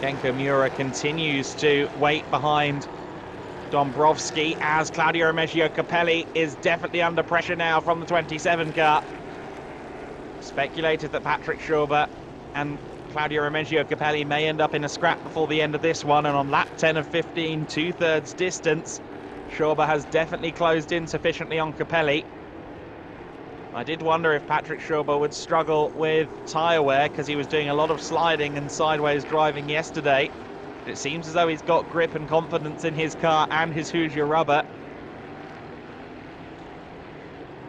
C: Kenko Miura continues to wait behind Dąbrowski as Claudio Remeggio Capelli is definitely under pressure now from the 27 car. Speculated that Patrick Schauber and Claudio Remeggio Capelli may end up in a scrap before the end of this one, and on lap 10 of 15, 2/3 distance, Schauber has definitely closed in sufficiently on Capelli. I did wonder if Patrick Schauber would struggle with tyre wear because he was doing a lot of sliding and sideways driving yesterday. It seems as though he's got grip and confidence in his car and his Hoosier rubber.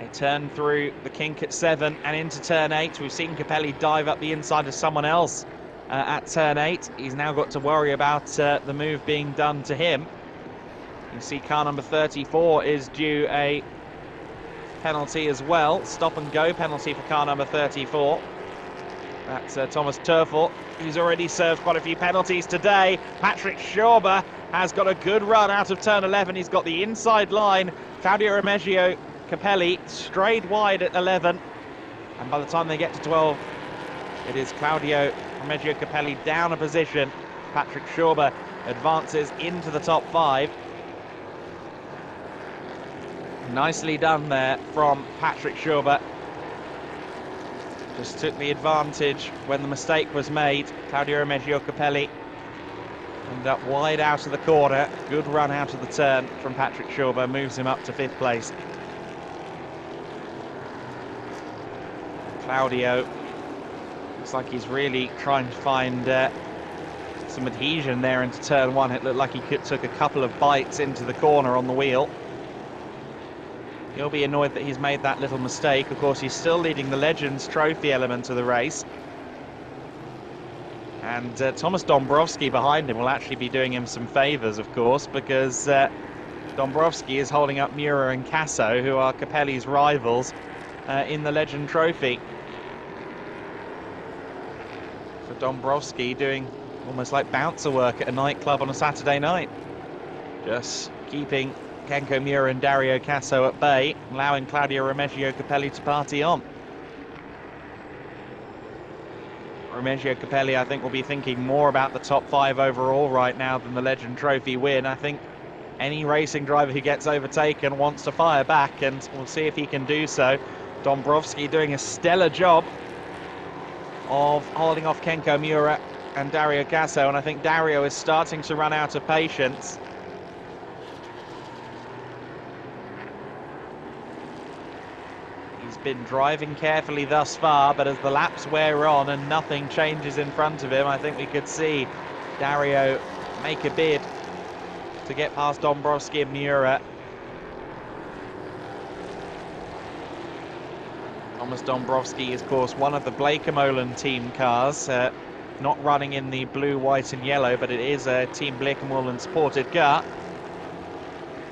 C: They turn through the kink at 7 and into turn 8. We've seen Capelli dive up the inside of someone else at turn 8. He's now got to worry about the move being done to him. You see car number 34 is due a penalty as well. Stop and go penalty for car number 34. That's Thomas Terfel, who's already served quite a few penalties today. Patrick Schauber has got a good run out of turn 11. He's got the inside line. Claudio Remigio Capelli strayed wide at 11. And by the time they get to 12, it is Claudio Remigio Capelli down a position. Patrick Schauber advances into the top 5. Nicely done there from Patrick Schauber. Just took the advantage when the mistake was made. Claudio Remigio Capelli ended up wide out of the corner. Good run out of the turn from Patrick Schauber, moves him up to 5th place. Claudio looks like he's really trying to find some adhesion there into turn 1. It looked like he took a couple of bites into the corner on the wheel. He'll be annoyed that he's made that little mistake. Of course, he's still leading the Legends Trophy element of the race. And Thomas Dombrowski behind him will actually be doing him some favours, of course, because Dombrowski is holding up Mura and Casso, who are Capelli's rivals in the Legend Trophy. So Dombrowski doing almost like bouncer work at a nightclub on a Saturday night. Just keeping Kenko Mura and Dario Casso at bay, allowing Claudio Remigio Capelli to party on. Remigio Capelli, I think, will be thinking more about the top 5 overall right now than the Legend Trophy win. I think any racing driver who gets overtaken wants to fire back, and we'll see if he can do so. Dombrowski doing a stellar job of holding off Kenko Mura and Dario Casso, and I think Dario is starting to run out of patience. Been driving carefully thus far, but as the laps wear on and nothing changes in front of him, I think we could see Dario make a bid to get past Dombrowski and Mura. Thomas Dombrowski is, of course, one of the Blake-Molen team cars, not running in the blue, white and yellow, but it is a Team Blake-Molen supported car.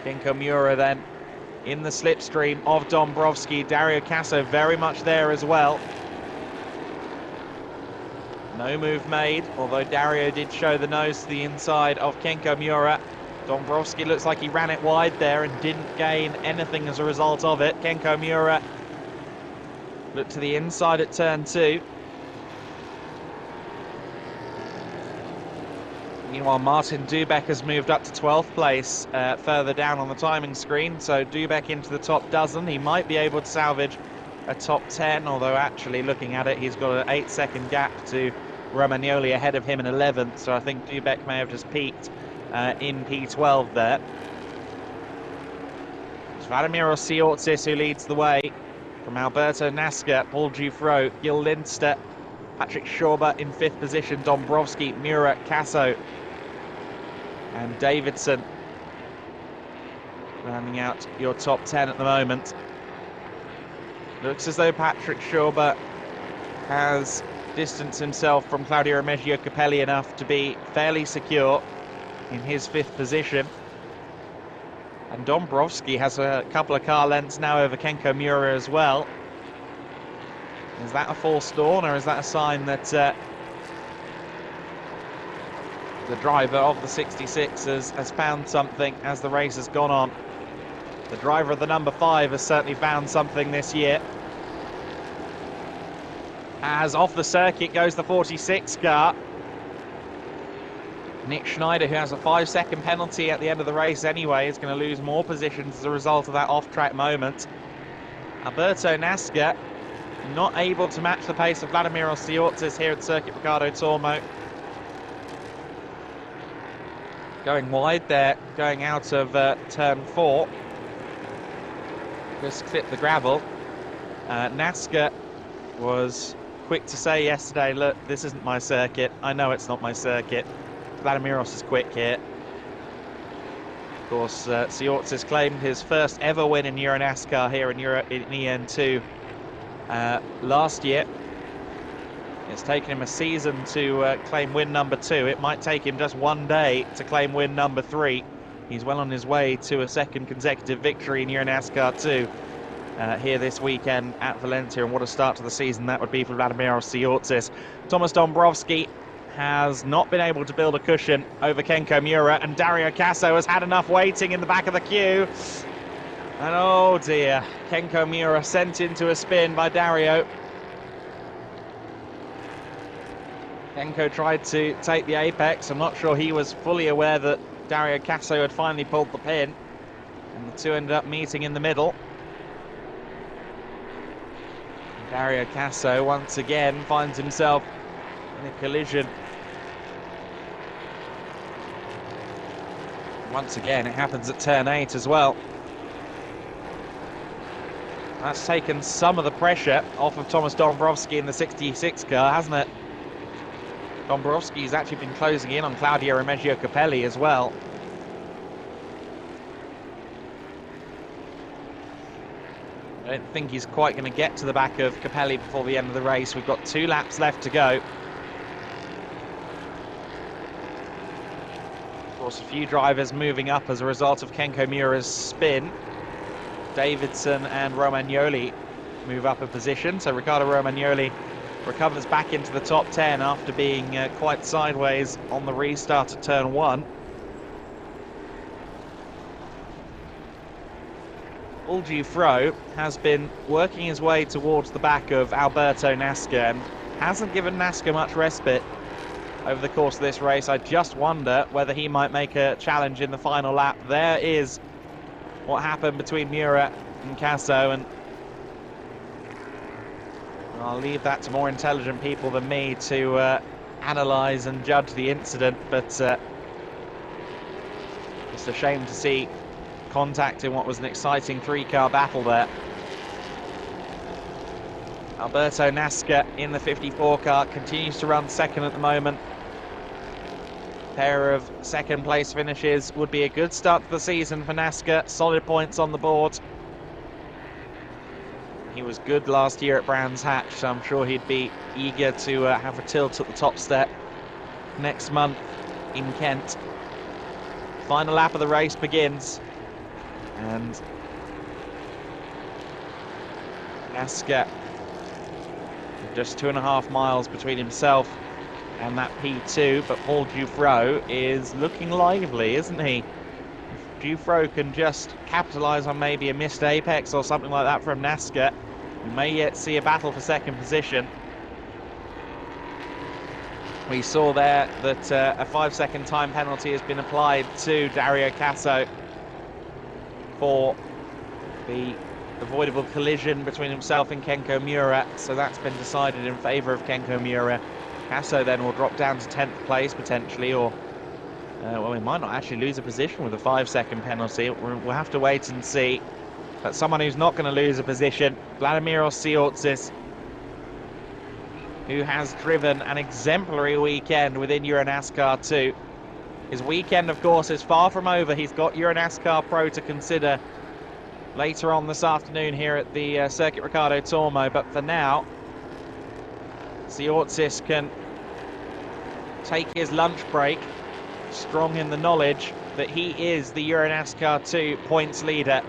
C: Kenko Mura then in the slipstream of Dombrowski. Dario Casso very much there as well. No move made, although Dario did show the nose to the inside of Kenko Mura. Dombrowski looks like he ran it wide there and didn't gain anything as a result of it. Kenko Mura looked to the inside at turn 2. Meanwhile, Martin Dubek has moved up to 12th place further down on the timing screen. So Dubek into the top dozen. He might be able to salvage a top 10, although actually looking at it, he's got an 8-second gap to Romagnoli ahead of him in 11th. So I think Dubek may have just peaked in P12 there. It's Vladimir Osiortsis who leads the way from Alberto Nasca, Paul Dufresne, Gil Lindster, Patrick Schauber in 5th position, Dombrowski, Mura, Casso and Davidson rounding out your top 10 at the moment. Looks as though Patrick Schauber has distanced himself from Claudio Remigio Capelli enough to be fairly secure in his 5th position. And Dombrowski has a couple of car lengths now over Kenko Mura as well. Is that a false dawn, or is that a sign that the driver of the 66 has found something as the race has gone on? The driver of the number 5 has certainly found something this year. As off the circuit goes the 46 car. Nick Schneider, who has a 5-second penalty at the end of the race anyway, is going to lose more positions as a result of that off-track moment. Alberto Nasca not able to match the pace of Vladimir Osiortsis here at Circuit Ricardo Tormo. Going wide there, going out of turn 4. Just clip the gravel. Nasca was quick to say yesterday, look, this isn't my circuit. I know it's not my circuit. Vladimiros is quick here. Of course, Siortsis claimed his first ever win in EuroNASCAR here in EN2 last year. It's taken him a season to claim win number 2. It might take him just one day to claim win number 3. He's well on his way to a second consecutive victory in EuroNASCAR 2 here this weekend at Valencia, and what a start to the season that would be for Vladimir Siortsis. Thomas Dąbrowski has not been able to build a cushion over Kenko Miura, and Dario Casso has had enough waiting in the back of the queue. And oh dear, Kenko Miura sent into a spin by Dario. Kenko tried to take the apex. I'm not sure he was fully aware that Dario Casso had finally pulled the pin, and the two ended up meeting in the middle. Dario Casso once again finds himself in a collision. Once again, it happens at turn 8 as well. That's taken some of the pressure off of Thomas Dąbrowski in the 66 car, hasn't it? Dąbrowski's actually been closing in on Claudio Remigio Capelli as well. I don't think he's quite going to get to the back of Capelli before the end of the race. We've got 2 laps left to go. Of course, a few drivers moving up as a result of Kenko Miura's spin. Davidson and Romagnoli move up a position. So Ricardo Romagnoli recovers back into the top 10 after being quite sideways on the restart at turn 1. Paul Giuffreau has been working his way towards the back of Alberto Nasca and hasn't given Nasca much respite over the course of this race. I just wonder whether he might make a challenge in the final lap. There is what happened between Miura and Casso, and I'll leave that to more intelligent people than me to analyse and judge the incident, but it's a shame to see contact in what was an exciting 3-car battle there. Alberto Nasca in the 54 car continues to run second at the moment. Pair of second place finishes would be a good start to the season for Nasca. Solid points on the board. He was good last year at Brands Hatch, so I'm sure he'd be eager to have a tilt at the top step next month in Kent. Final lap of the race begins, and Nasca just 2.5 miles between himself and that P2, but Paul Giuffreau is looking lively, isn't he? If Giuffreau can just capitalise on maybe a missed apex or something like that from Nasca, we may yet see a battle for second position. We saw there that a 5-second time penalty has been applied to Dario Casso for the avoidable collision between himself and Kenko Miura, so that's been decided in favour of Kenko Miura. Casso then will drop down to 10th place potentially, or well, we might not actually lose a position with a 5-second penalty. We'll have to wait and see. But someone who's not going to lose a position, Vladimir Siortsis, who has driven an exemplary weekend within EuroNASCAR 2. His weekend, of course, is far from over. He's got EuroNASCAR Pro to consider later on this afternoon here at the Circuit Ricardo Tormo, but for now, Siortsis can take his lunch break, strong in the knowledge that he is the EuroNASCAR 2 points leader.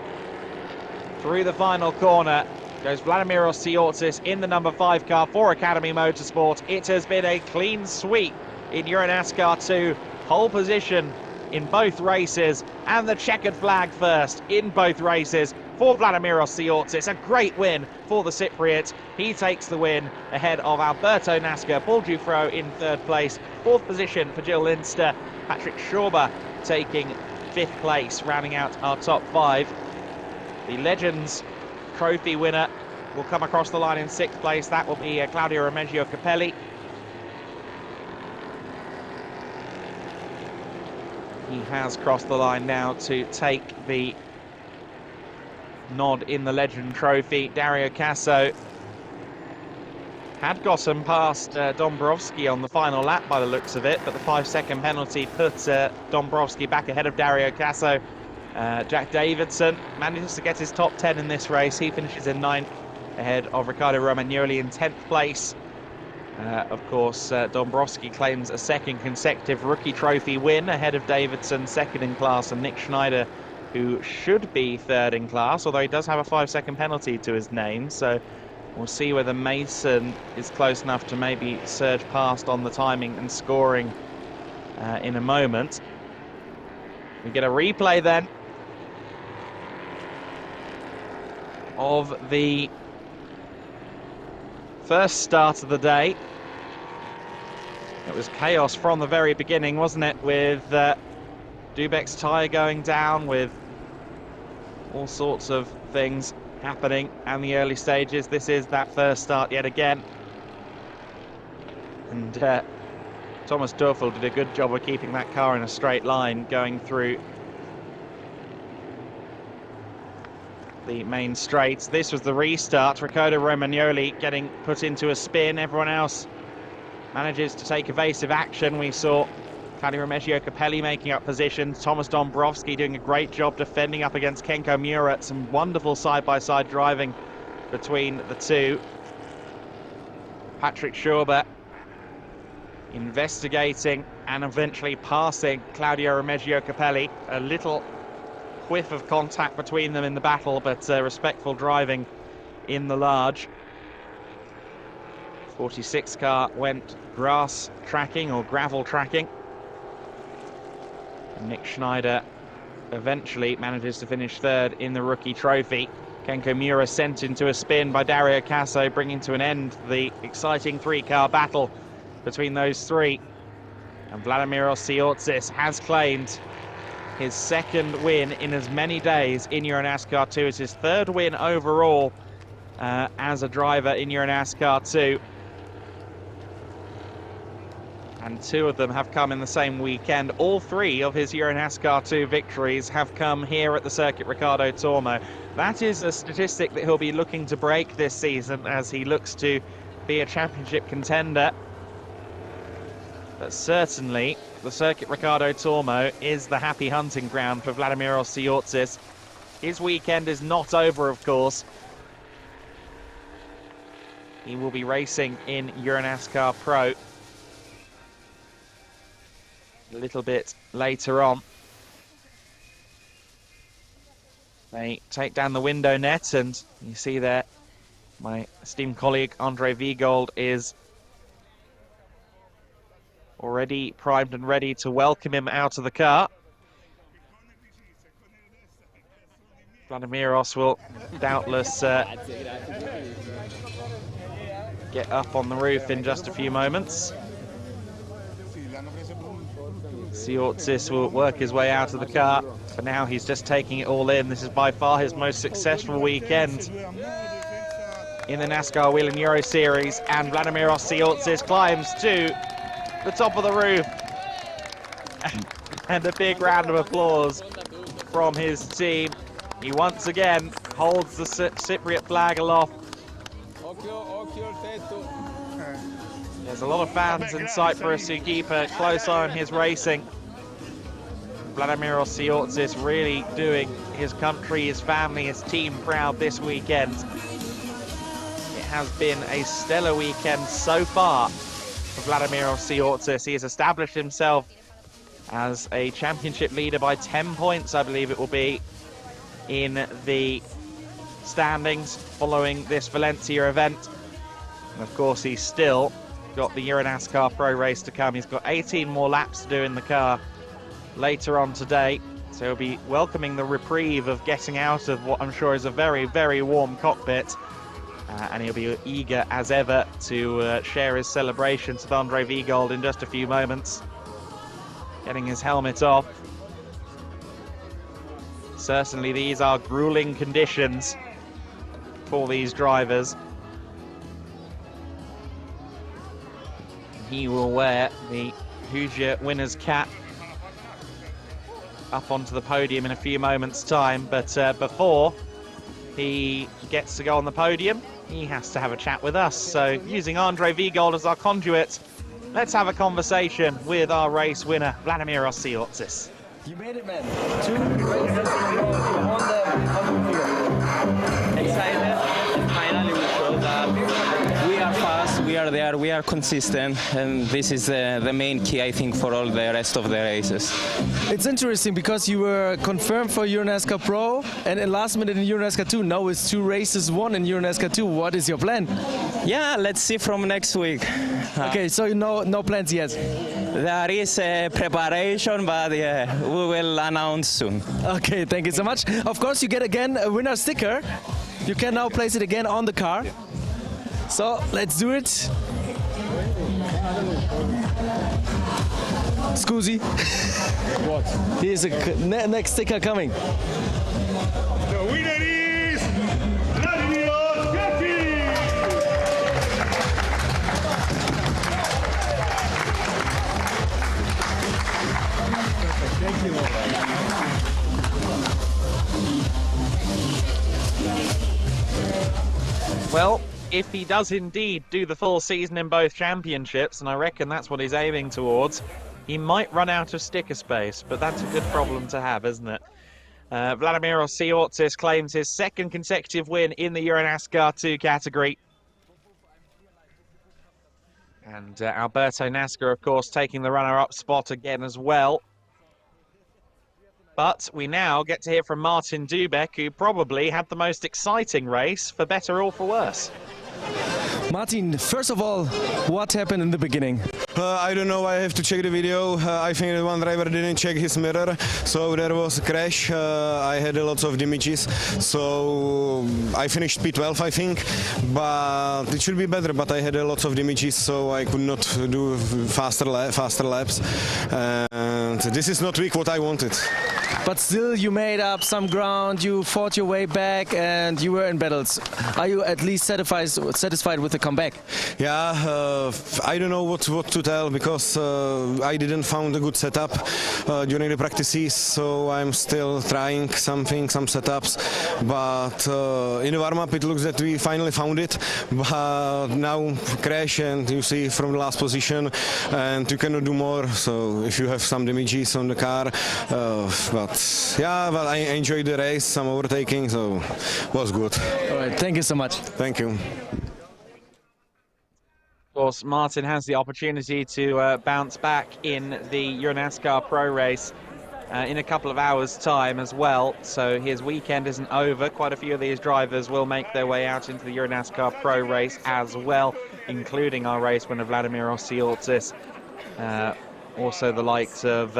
C: Through the final corner goes Vladimir Siortsis in the number 5 car for Academy Motorsport. It has been a clean sweep in EuroNASCAR 2, pole position in both races, and the checkered flag first in both races for Vladimir Siortsis. A great win for the Cypriot. He takes the win ahead of Alberto Nasca. Paul Giuffreau in 3rd place. 4th position for Jill Linster. Patrick Schauber taking 5th place, rounding out our top 5. The Legends Trophy winner will come across the line in 6th place. That will be Claudio Remigio Capelli. He has crossed the line now to take the nod in the Legend Trophy. Dario Casso had gotten past Dąbrowski on the final lap by the looks of it, but the 5-second penalty put Dąbrowski back ahead of Dario Casso. Jack Davidson manages to get his top 10 in this race. He finishes in 9th ahead of Ricardo Romagnoli in 10th place. Of course, Dombrowski claims a 2nd consecutive rookie trophy win ahead of Davidson, 2nd in class, and Nick Schneider, who should be 3rd in class, although he does have a 5-second penalty to his name. So we'll see whether Mason is close enough to maybe surge past on the timing and scoring in a moment. We get a replay then of the first start of the day. It was chaos from the very beginning, wasn't it, with Dubek's tyre going down, with all sorts of things happening in the early stages. This is that first start yet again. And Thomas Dörfel did a good job of keeping that car in a straight line going through the main straights. This was the restart. Ricardo Romagnoli getting put into a spin. Everyone else manages to take evasive action. We saw Claudio Remeggio Capelli making up positions. Thomas Dombrowski doing a great job defending up against Kenko Miura. Some wonderful side-by-side driving between the two. Patrick Schauber investigating and eventually passing Claudio Remeggio Capelli. A little whiff of contact between them in the battle, but respectful driving in the large. 46 car went grass tracking or gravel tracking. And Nick Schneider eventually manages to finish 3rd in the rookie trophy. Kenko Miura sent into a spin by Dario Casso, bringing to an end the exciting 3-car battle between those three. And Vladimir Osiotsis has claimed his 2nd win in as many days in EuroNASCAR 2. It's his 3rd win overall as a driver in EuroNASCAR 2. And 2 of them have come in the same weekend. All 3 of his EuroNASCAR 2 victories have come here at the Circuit Ricardo Tormo. That is a statistic that he'll be looking to break this season as he looks to be a championship contender. But certainly, the Circuit Ricardo Tormo is the happy hunting ground for Vladimir Osiotsis. His weekend is not over, of course. He will be racing in EuroNASCAR Pro a little bit later on. They take down the window net, and you see there my esteemed colleague Andre Viegold is already primed and ready to welcome him out of the car. Vladimiros will doubtless get up on the roof in just a few moments. Osiotsis will work his way out of the car. For now, he's just taking it all in. This is by far his most successful weekend in the NASCAR Whelen Euro Series, and Vladimir Osiotsis climbs to the top of the roof. And a big round of applause from his team. He once again holds the Cypriot flag aloft. There's a lot of fans in Cyprus who keep a close eye on his racing. Vladimir Osiotsis really doing his country, his family, his team proud this weekend. It has been a stellar weekend so far for Vladimir Osiotsis. He has established himself as a championship leader by 10 points, I believe it will be, in the standings following this Valencia event. And of course, he's still got the EuroNASCAR Pro race to come. He's got 18 more laps to do in the car later on today, so he'll be welcoming the reprieve of getting out of what I'm sure is a very, very warm cockpit, and he'll be eager as ever to share his celebrations with Andre Viegold in just a few moments, getting his helmet off. Certainly these are grueling conditions for these drivers. He will wear the Hoosier winner's cap up onto the podium in a few moments' time, but before he gets to go on the podium, he has to have a chat with us. So using Andre Viegold as our conduit, let's have a conversation with our race winner, Vladimir Osiotsis.
B: You made it, man. 2 races in a
I: we are consistent, and this is the main key, I think, for all the rest of the races.
B: It's interesting because you were confirmed for EuroNASCAR Pro and in last minute in EuroNASCAR 2. Now it's 2 races won in EuroNASCAR 2. What is your plan?
I: Yeah, let's see from next week.
B: Okay, so no plans yet?
I: There is a preparation, but yeah, we will announce soon.
B: Okay, thank you so much. Of course, you get again a winner sticker. You can now place it again on the car. So let's do it. Scusi.
A: What?
B: Here's a next sticker coming.
J: The winner is Vladimir
A: Thank you.
C: Well, if he does indeed do the full season in both championships, and I reckon that's what he's aiming towards, he might run out of sticker space, but that's a good problem to have, isn't it? Vladimir Osiortis claims his second consecutive win in the EuroNASCAR 2 category. And Alberto Nasca, of course, taking the runner-up spot again as well. But we now get to hear from Martin Dubek, who probably had the most exciting race, for better or for worse.
B: Martin, first of all, what happened in the beginning?
K: I don't know, I have to check the video. I think that one driver didn't check his mirror, so there was a crash. I had lots of damages, so I finished P12, I think, but it should be better, but I had lots of damages, so I could not do faster laps, and this is not week what I wanted.
B: But still, you made up some ground, you fought your way back, and you were in battles. Are you at least satisfied with the comeback?
K: Yeah, I don't know what to tell, because I didn't find a good setup during the practices, so I'm still trying some setups, but in the warm-up it looks that we finally found it, but now crash, and you see from the last position, and you cannot do more, so if you have some damages on the car, but yeah, but I enjoyed the race, some overtaking, so was good.
B: All right, thank you so much.
K: Thank you.
C: Of course, Martin has the opportunity to bounce back in the EuroNASCAR Pro race in a couple of hours' time as well, so his weekend isn't over. Quite a few of these drivers will make their way out into the EuroNASCAR Pro race as well, including our race winner Vladimir Osiortis, also the likes of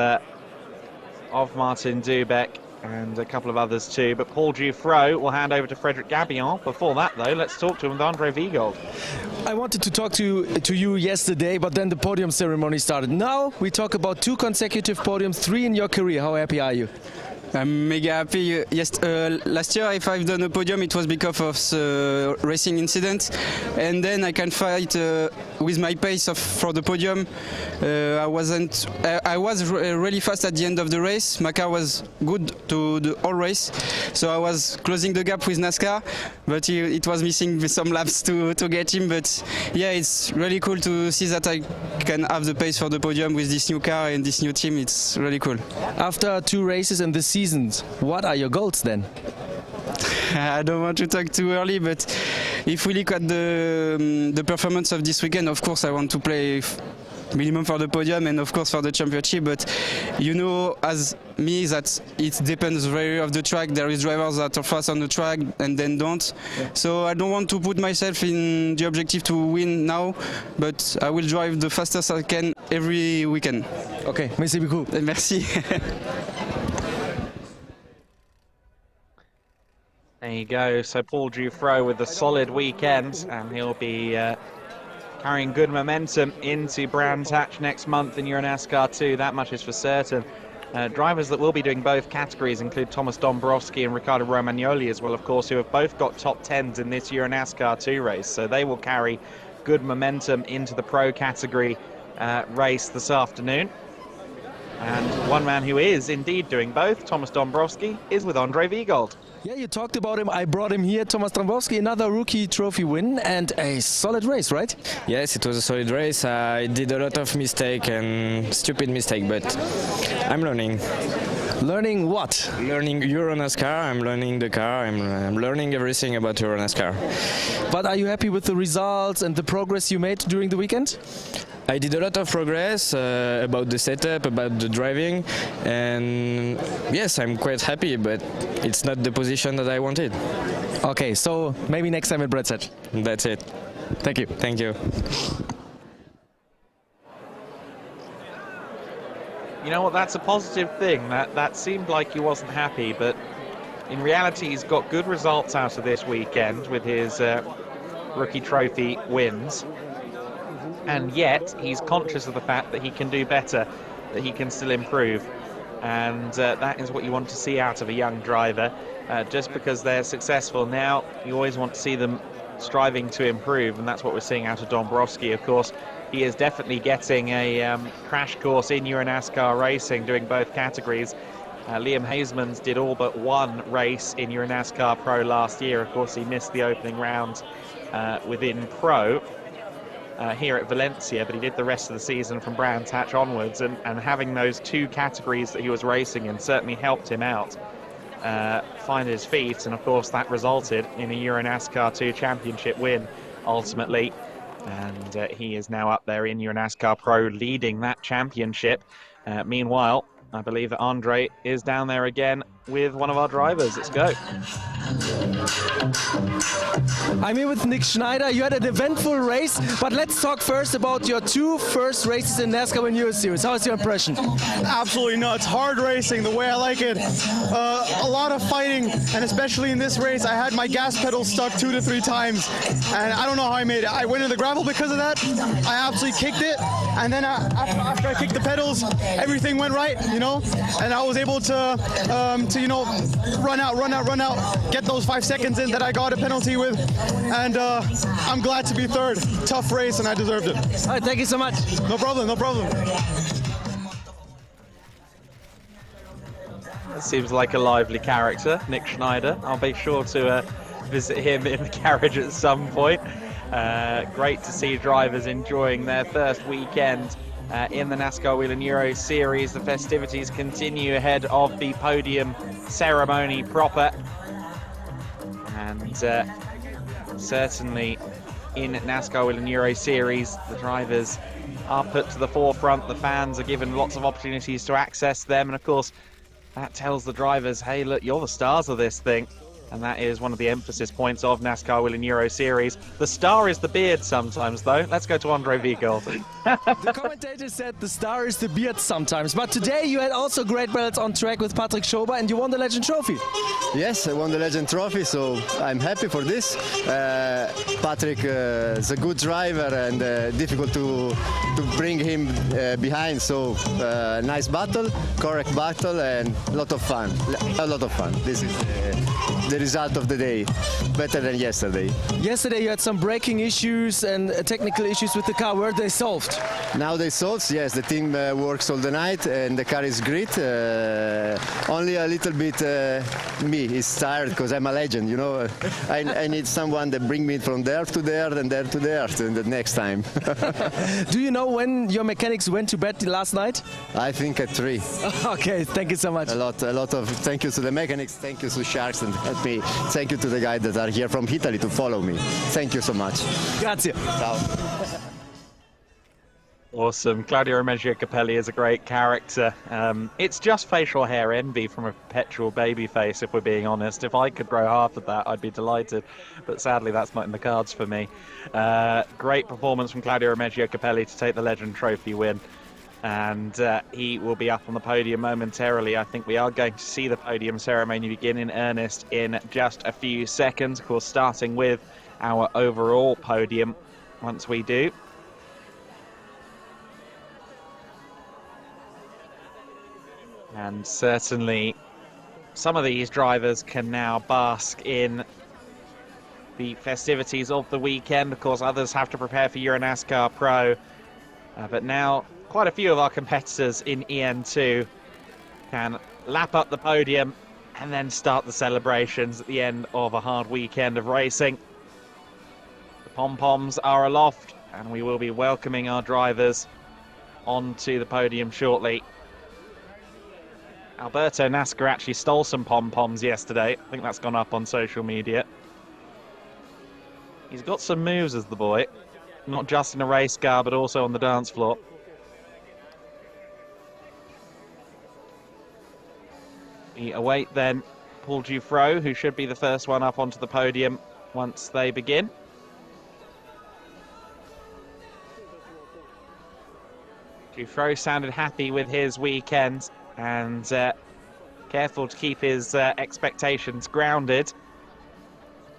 C: Martin Dubek and a couple of others too. But Paul Dufresne will hand over to Frédéric Gabillon. Before that, though, let's talk to him with Andre Viegold.
B: I wanted to talk to you yesterday, but then the podium ceremony started. Now we talk about 2 consecutive podiums, 3 in your career. How happy are you?
F: I'm mega happy. Yes, last year if I've done a podium it was because of the racing incident, and then I can fight with my pace for the podium. I was really fast at the end of the race. My car was good to the whole race, so I was closing the gap with NASCAR, but it was missing some laps to get him. But yeah, it's really cool to see that I can have the pace for the podium with this new car and this new team. It's really cool.
B: After 2 races in this seasons, what are your goals then?
F: I don't want to talk too early, but if we look at the performance of this weekend, of course I want to play minimum for the podium and of course for the championship, but you know as me that it depends very of the track. There is drivers that are fast on the track and then don't, so I don't want to put myself in the objective to win now, but I will drive the fastest I can every weekend.
B: Okay, merci beaucoup.
F: Merci.
C: There you go. So Paul Dufresne with a solid weekend, and he'll be carrying good momentum into Brands Hatch next month in EuroNASCAR 2. That much is for certain. Drivers that will be doing both categories include Thomas Dombrowski and Ricardo Romagnoli as well, of course, who have both got top 10s in this EuroNASCAR 2 race. So they will carry good momentum into the pro category race this afternoon. And one man who is indeed doing both, Thomas Dombrowski, is with Andre Viegold.
B: Yeah, you talked about him. I brought him here. Thomas Dombrowski, another rookie trophy win and a solid race, right?
L: Yes, it was a solid race. I did a lot of mistakes and stupid mistakes, but I'm learning.
B: Learning what?
L: Learning EuroNASCAR. I'm learning the car. I'm learning everything about EuroNASCAR.
B: But are you happy with the results and the progress you made during the weekend?
L: I did a lot of progress about the setup, about the driving, and yes, I'm quite happy, but it's not the position that I wanted.
B: Okay, so maybe next time at Brexit.
L: That's it.
B: Thank you.
L: Thank you.
C: You know what, that's a positive thing. That seemed like he wasn't happy, but in reality he's got good results out of this weekend with his rookie trophy wins. And yet he's conscious of the fact that he can do better, that he can still improve. And that is what you want to see out of a young driver. Just because they're successful now, you always want to see them striving to improve, and that's what we're seeing out of Dombrowski. Of course, he is definitely getting a crash course in EuroNASCAR racing, doing both categories. Liam Hasemans did all but one race in EuroNASCAR Pro last year. Of course, he missed the opening round within Pro here at Valencia, but he did the rest of the season from Brands Hatch onwards, and having those two categories that he was racing in certainly helped him out find his feet, and of course that resulted in a EuroNASCAR 2 championship win ultimately, and he is now up there in EuroNASCAR Pro leading that championship. Meanwhile, I believe that Andre is down there again with one of our drivers. Let's go.
B: I'm here with Nick Schneider. You had an eventful race, but let's talk first about your two first races in NASCAR Win Euro Series. How is your impression?
M: Absolutely nuts. Hard racing, the way I like it. A lot of fighting, and especially in this race, I had my gas pedal stuck 2 to 3 times, and I don't know how I made it. I went in the gravel because of that. I absolutely kicked it, and then after I kicked the pedals, everything went right, you know, and I was able to you know, run out, get those 5 seconds in that I got a penalty with, and I'm glad to be third. Tough race, and I deserved it.
B: All right, thank you so much.
M: No problem, no problem.
C: Seems like a lively character, Nick Schneider. I'll be sure to visit him in the garage at some point. Great to see drivers enjoying their first weekend in the NASCAR Whelen Euro Series. The festivities continue ahead of the podium ceremony proper. And certainly in NASCAR Whelen Euro Series, the drivers are put to the forefront. The fans are given lots of opportunities to access them. And of course, that tells the drivers, hey, look, you're the stars of this thing. And that is one of the emphasis points of NASCAR Whelen Euro Series. The star is the beard sometimes, though. Let's go to Andre Vigold.
B: The commentator said the star is the beard sometimes. But today you had also great battles on track with Patrick Schober, and you won the Legend Trophy.
N: Yes, I won the Legend Trophy, so I'm happy for this. Patrick is a good driver, and difficult to bring him behind. So nice battle, correct battle, and a lot of fun. A lot of fun. This is the result of the day, better than yesterday.
B: Yesterday you had some braking issues and technical issues with the car. Were they solved?
N: Now they solved, yes. The team works all the night, and the car is great. Only a little bit me is tired because I'm a legend, you know. I need someone that bring me from there to there and there to there and the next time.
B: Do you know when your mechanics went to bed last night?
N: I think at 3.
B: Okay, thank you so much.
N: A lot of thank you to the mechanics, thank you to Sharks and help me. Thank you to the guys that are here from Italy to follow me. Thank you so much.
B: Grazie.
N: Ciao.
C: Awesome. Claudio Remeggio Capelli is a great character. It's just facial hair envy from a perpetual baby face, if we're being honest. If I could grow half of that, I'd be delighted. But sadly, that's not in the cards for me. Great performance from Claudio Remeggio Capelli to take the Legend Trophy win. And he will be up on the podium momentarily. I think we are going to see the podium ceremony begin in earnest in just a few seconds. Of course, starting with our overall podium once we do. And certainly some of these drivers can now bask in the festivities of the weekend. Of course, others have to prepare for EuroNASCAR Pro. But now quite a few of our competitors in EN2 can lap up the podium and then start the celebrations at the end of a hard weekend of racing. The pom-poms are aloft, and we will be welcoming our drivers onto the podium shortly. Alberto NASCAR actually stole some pom-poms yesterday. I think that's gone up on social media. He's got some moves as the boy, not just in a race car, but also on the dance floor. We await then Paul Dufro, who should be the first one up onto the podium once they begin. Dufro sounded happy with his weekend and careful to keep his expectations grounded.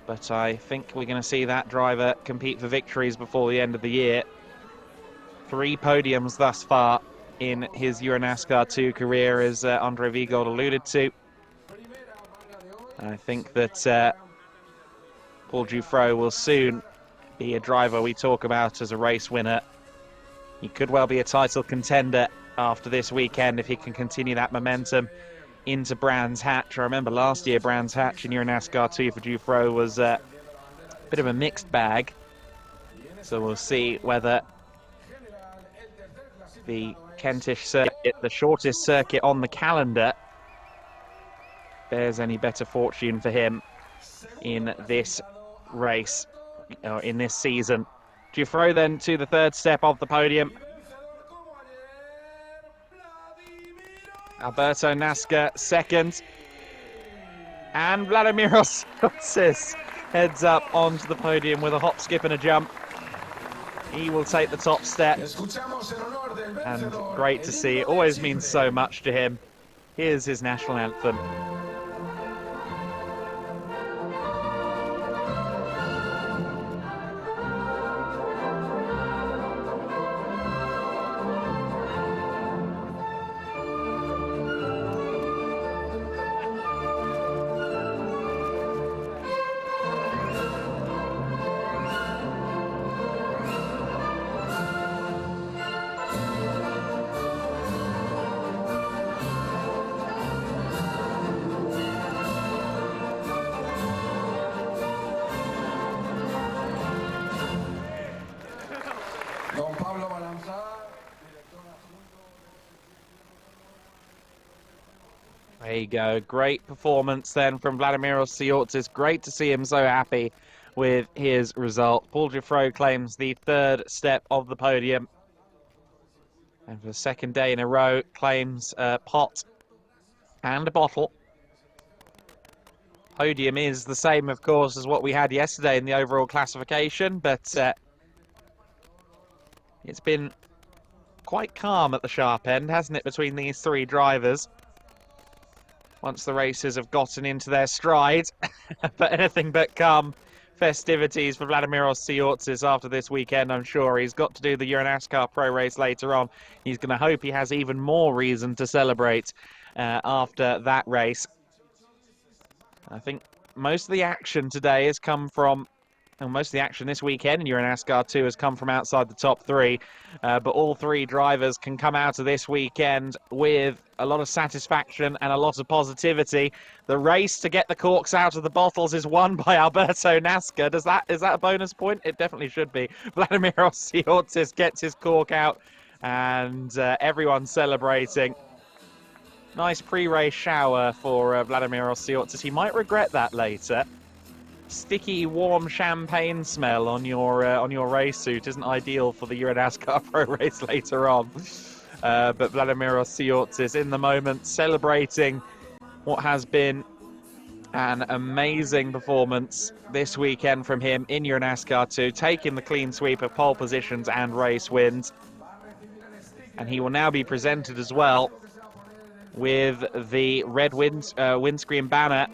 C: But I think we're going to see that driver compete for victories before the end of the year. 3 podiums thus far in his EuroNASCAR 2 career, as Andre Vigold alluded to. I think that Paul Dufro will soon be a driver we talk about as a race winner. He could well be a title contender after this weekend if he can continue that momentum into Brands Hatch. I remember last year Brands Hatch in EuroNASCAR 2 for Dufro was a bit of a mixed bag. So we'll see whether the Kentish circuit, the shortest circuit on the calendar, bears any better fortune for him in this race, or in this season. Dufro then to the 3rd step of the podium. Alberto NASCAR 2nd. And Vladimiros heads up onto the podium with a hop, skip and a jump. He will take the top step. And great to see. It always means so much to him. Here's his national anthem. There you go. Great performance then from Vladimiros Tsiortzis. Great to see him so happy with his result. Paul Dufro claims the 3rd step of the podium. And for the 2nd day in a row, claims a pot and a bottle. Podium is the same, of course, as what we had yesterday in the overall classification, but it's been quite calm at the sharp end, hasn't it, between these 3 drivers? Once the races have gotten into their stride. But anything but calm festivities for Vladimiros Tsiortzis after this weekend, I'm sure. He's got to do the EuroNASCAR Pro Race later on. He's going to hope he has even more reason to celebrate after that race. I think most of the action today has come from, and most of the action this weekend in EuroNASCAR 2 has come from outside the top 3. But all 3 drivers can come out of this weekend with a lot of satisfaction and a lot of positivity. The race to get the corks out of the bottles is won by Alberto NASCAR. Is that a bonus point? It definitely should be. Vladimiros Tsiortzis gets his cork out and everyone's celebrating. Nice pre-race shower for Vladimiros Tsiortzis. He might regret that later. Sticky, warm champagne smell on your race suit isn't ideal for the EuroNASCAR Pro Race later on. But Vladimiros Tsiortzis in the moment celebrating what has been an amazing performance this weekend from him in EuroNASCAR 2, taking the clean sweep of pole positions and race wins. And he will now be presented as well with the red windscreen banner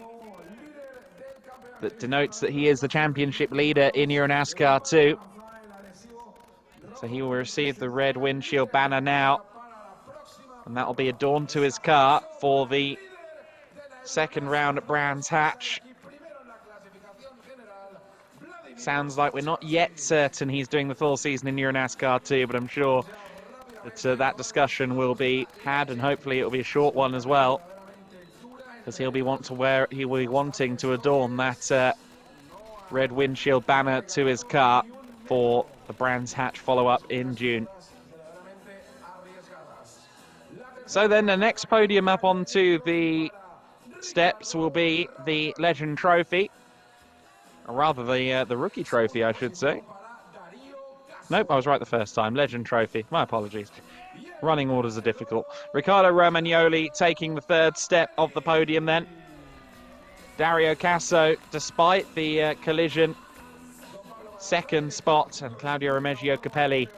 C: that denotes that he is the championship leader in EuroNASCAR 2. So he will receive the red windshield banner now, and that will be adorned to his car for the 2nd round at Brands Hatch. Sounds like we're not yet certain he's doing the full season in EuroNASCAR 2, but I'm sure that that discussion will be had, and hopefully it will be a short one as well, because he will be wanting to adorn that red windshield banner to his car for the Brands Hatch follow-up in June. So then the next podium up onto the steps will be the Legend Trophy, or rather the Rookie Trophy, I should say. Nope, I was right the first time. Legend Trophy. My apologies. Running orders are difficult. Ricardo Romagnoli taking the third step of the podium then. Dario Casso, despite the collision, second spot, and Claudio Remeggio Capelli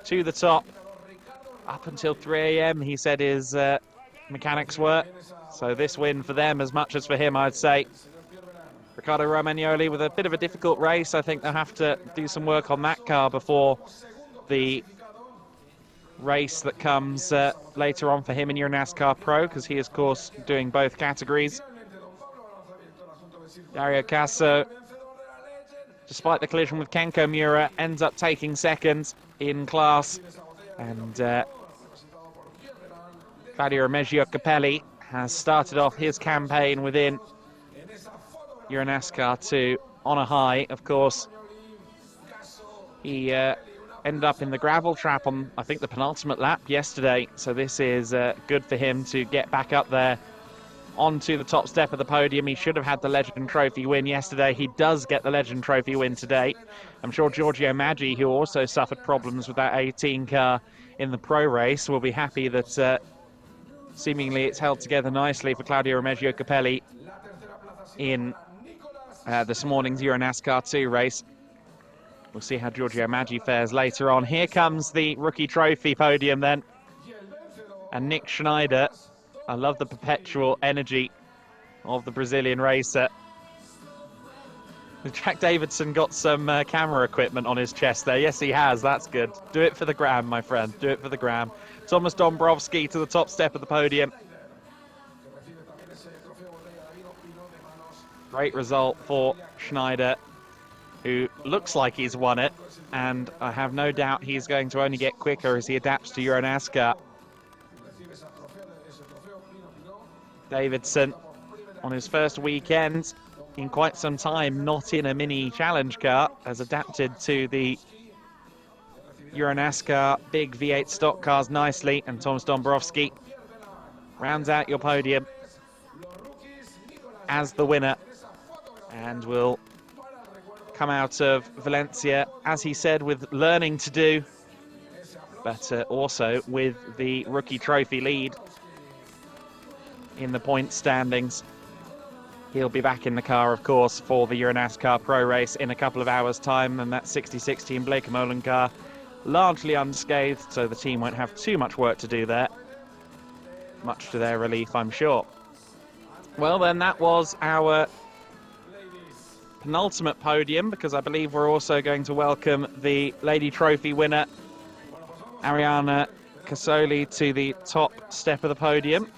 C: to the top. Up until 3 a.m. he said his mechanics were. So this win for them as much as for him, I'd say. Ricardo Romagnoli with a bit of a difficult race. I think they'll have to do some work on that car before the race that comes later on for him in EuroNASCAR Pro, because he is, of course, doing both categories. Dario Casso, despite the collision with Kenko Miura, ends up taking second in class. And Claudio Remeggio Capelli has started off his campaign within EuroNASCAR 2 on a high. Of course, he ended up in the gravel trap on, I think, the penultimate lap yesterday. So this is good for him to get back up there onto the top step of the podium. He should have had the Legend Trophy win yesterday. He does get the Legend Trophy win today. I'm sure Giorgio Maggi, who also suffered problems with that 18 car in the pro race, will be happy that seemingly it's held together nicely for Claudio Remeggio Capelli in this morning's EuroNASCAR 2 race. We'll see how Giorgio Maggi fares later on. Here comes the Rookie Trophy podium then. And Nick Schneider, I love the perpetual energy of the Brazilian racer. Jack Davidson got some camera equipment on his chest there. Yes, he has. That's good. Do it for the gram, my friend. Do it for the gram. Thomas Dombrowski to the top step of the podium. Great result for Schneider, who looks like he's won it. And I have no doubt he's going to only get quicker as he adapts to EuroNASCAR. Davidson, on his first weekend in quite some time, not in a mini challenge car, has adapted to the EuroNASCAR big V8 stock cars nicely, and Thomas Dombrowski rounds out your podium as the winner and will come out of Valencia, as he said, with learning to do, but also with the Rookie Trophy lead in the point standings. He'll be back in the car, of course, for the EuroNASCAR Pro race in a couple of hours' time, and that 60-60 Team Blake Molen car largely unscathed, so the team won't have too much work to do there. Much to their relief, I'm sure. Well, then, that was our penultimate podium, because I believe we're also going to welcome the Lady Trophy winner, Ariana Casoli, to the top step of the podium.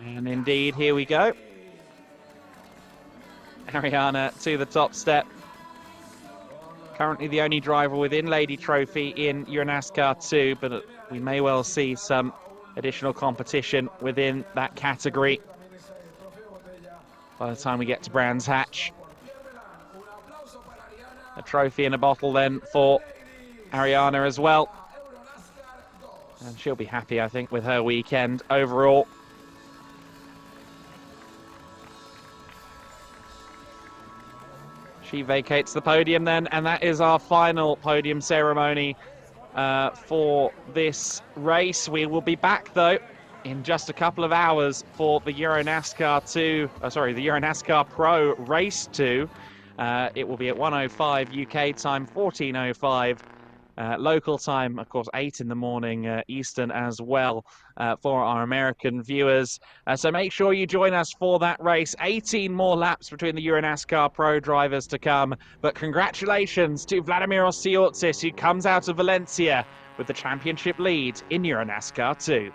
C: And indeed, here we go. Ariana to the top step. Currently the only driver within Lady Trophy in EuroNASCAR 2, but we may well see some additional competition within that category by the time we get to Brands Hatch. A trophy in a bottle then for Ariana as well. And she'll be happy, I think, with her weekend overall. She vacates the podium then, and that is our final podium ceremony for this race. We will be back, though, in just a couple of hours for the EuroNASCAR the EuroNASCAR Pro Race 2. It will be at 1:05 UK time, 14:05 local time, of course, 8 in the morning Eastern as well for our American viewers. So make sure you join us for that race. 18 more laps between the EuroNASCAR Pro drivers to come. But congratulations to Vladimiros Tsiotsis, who comes out of Valencia with the championship lead in EuroNASCAR 2.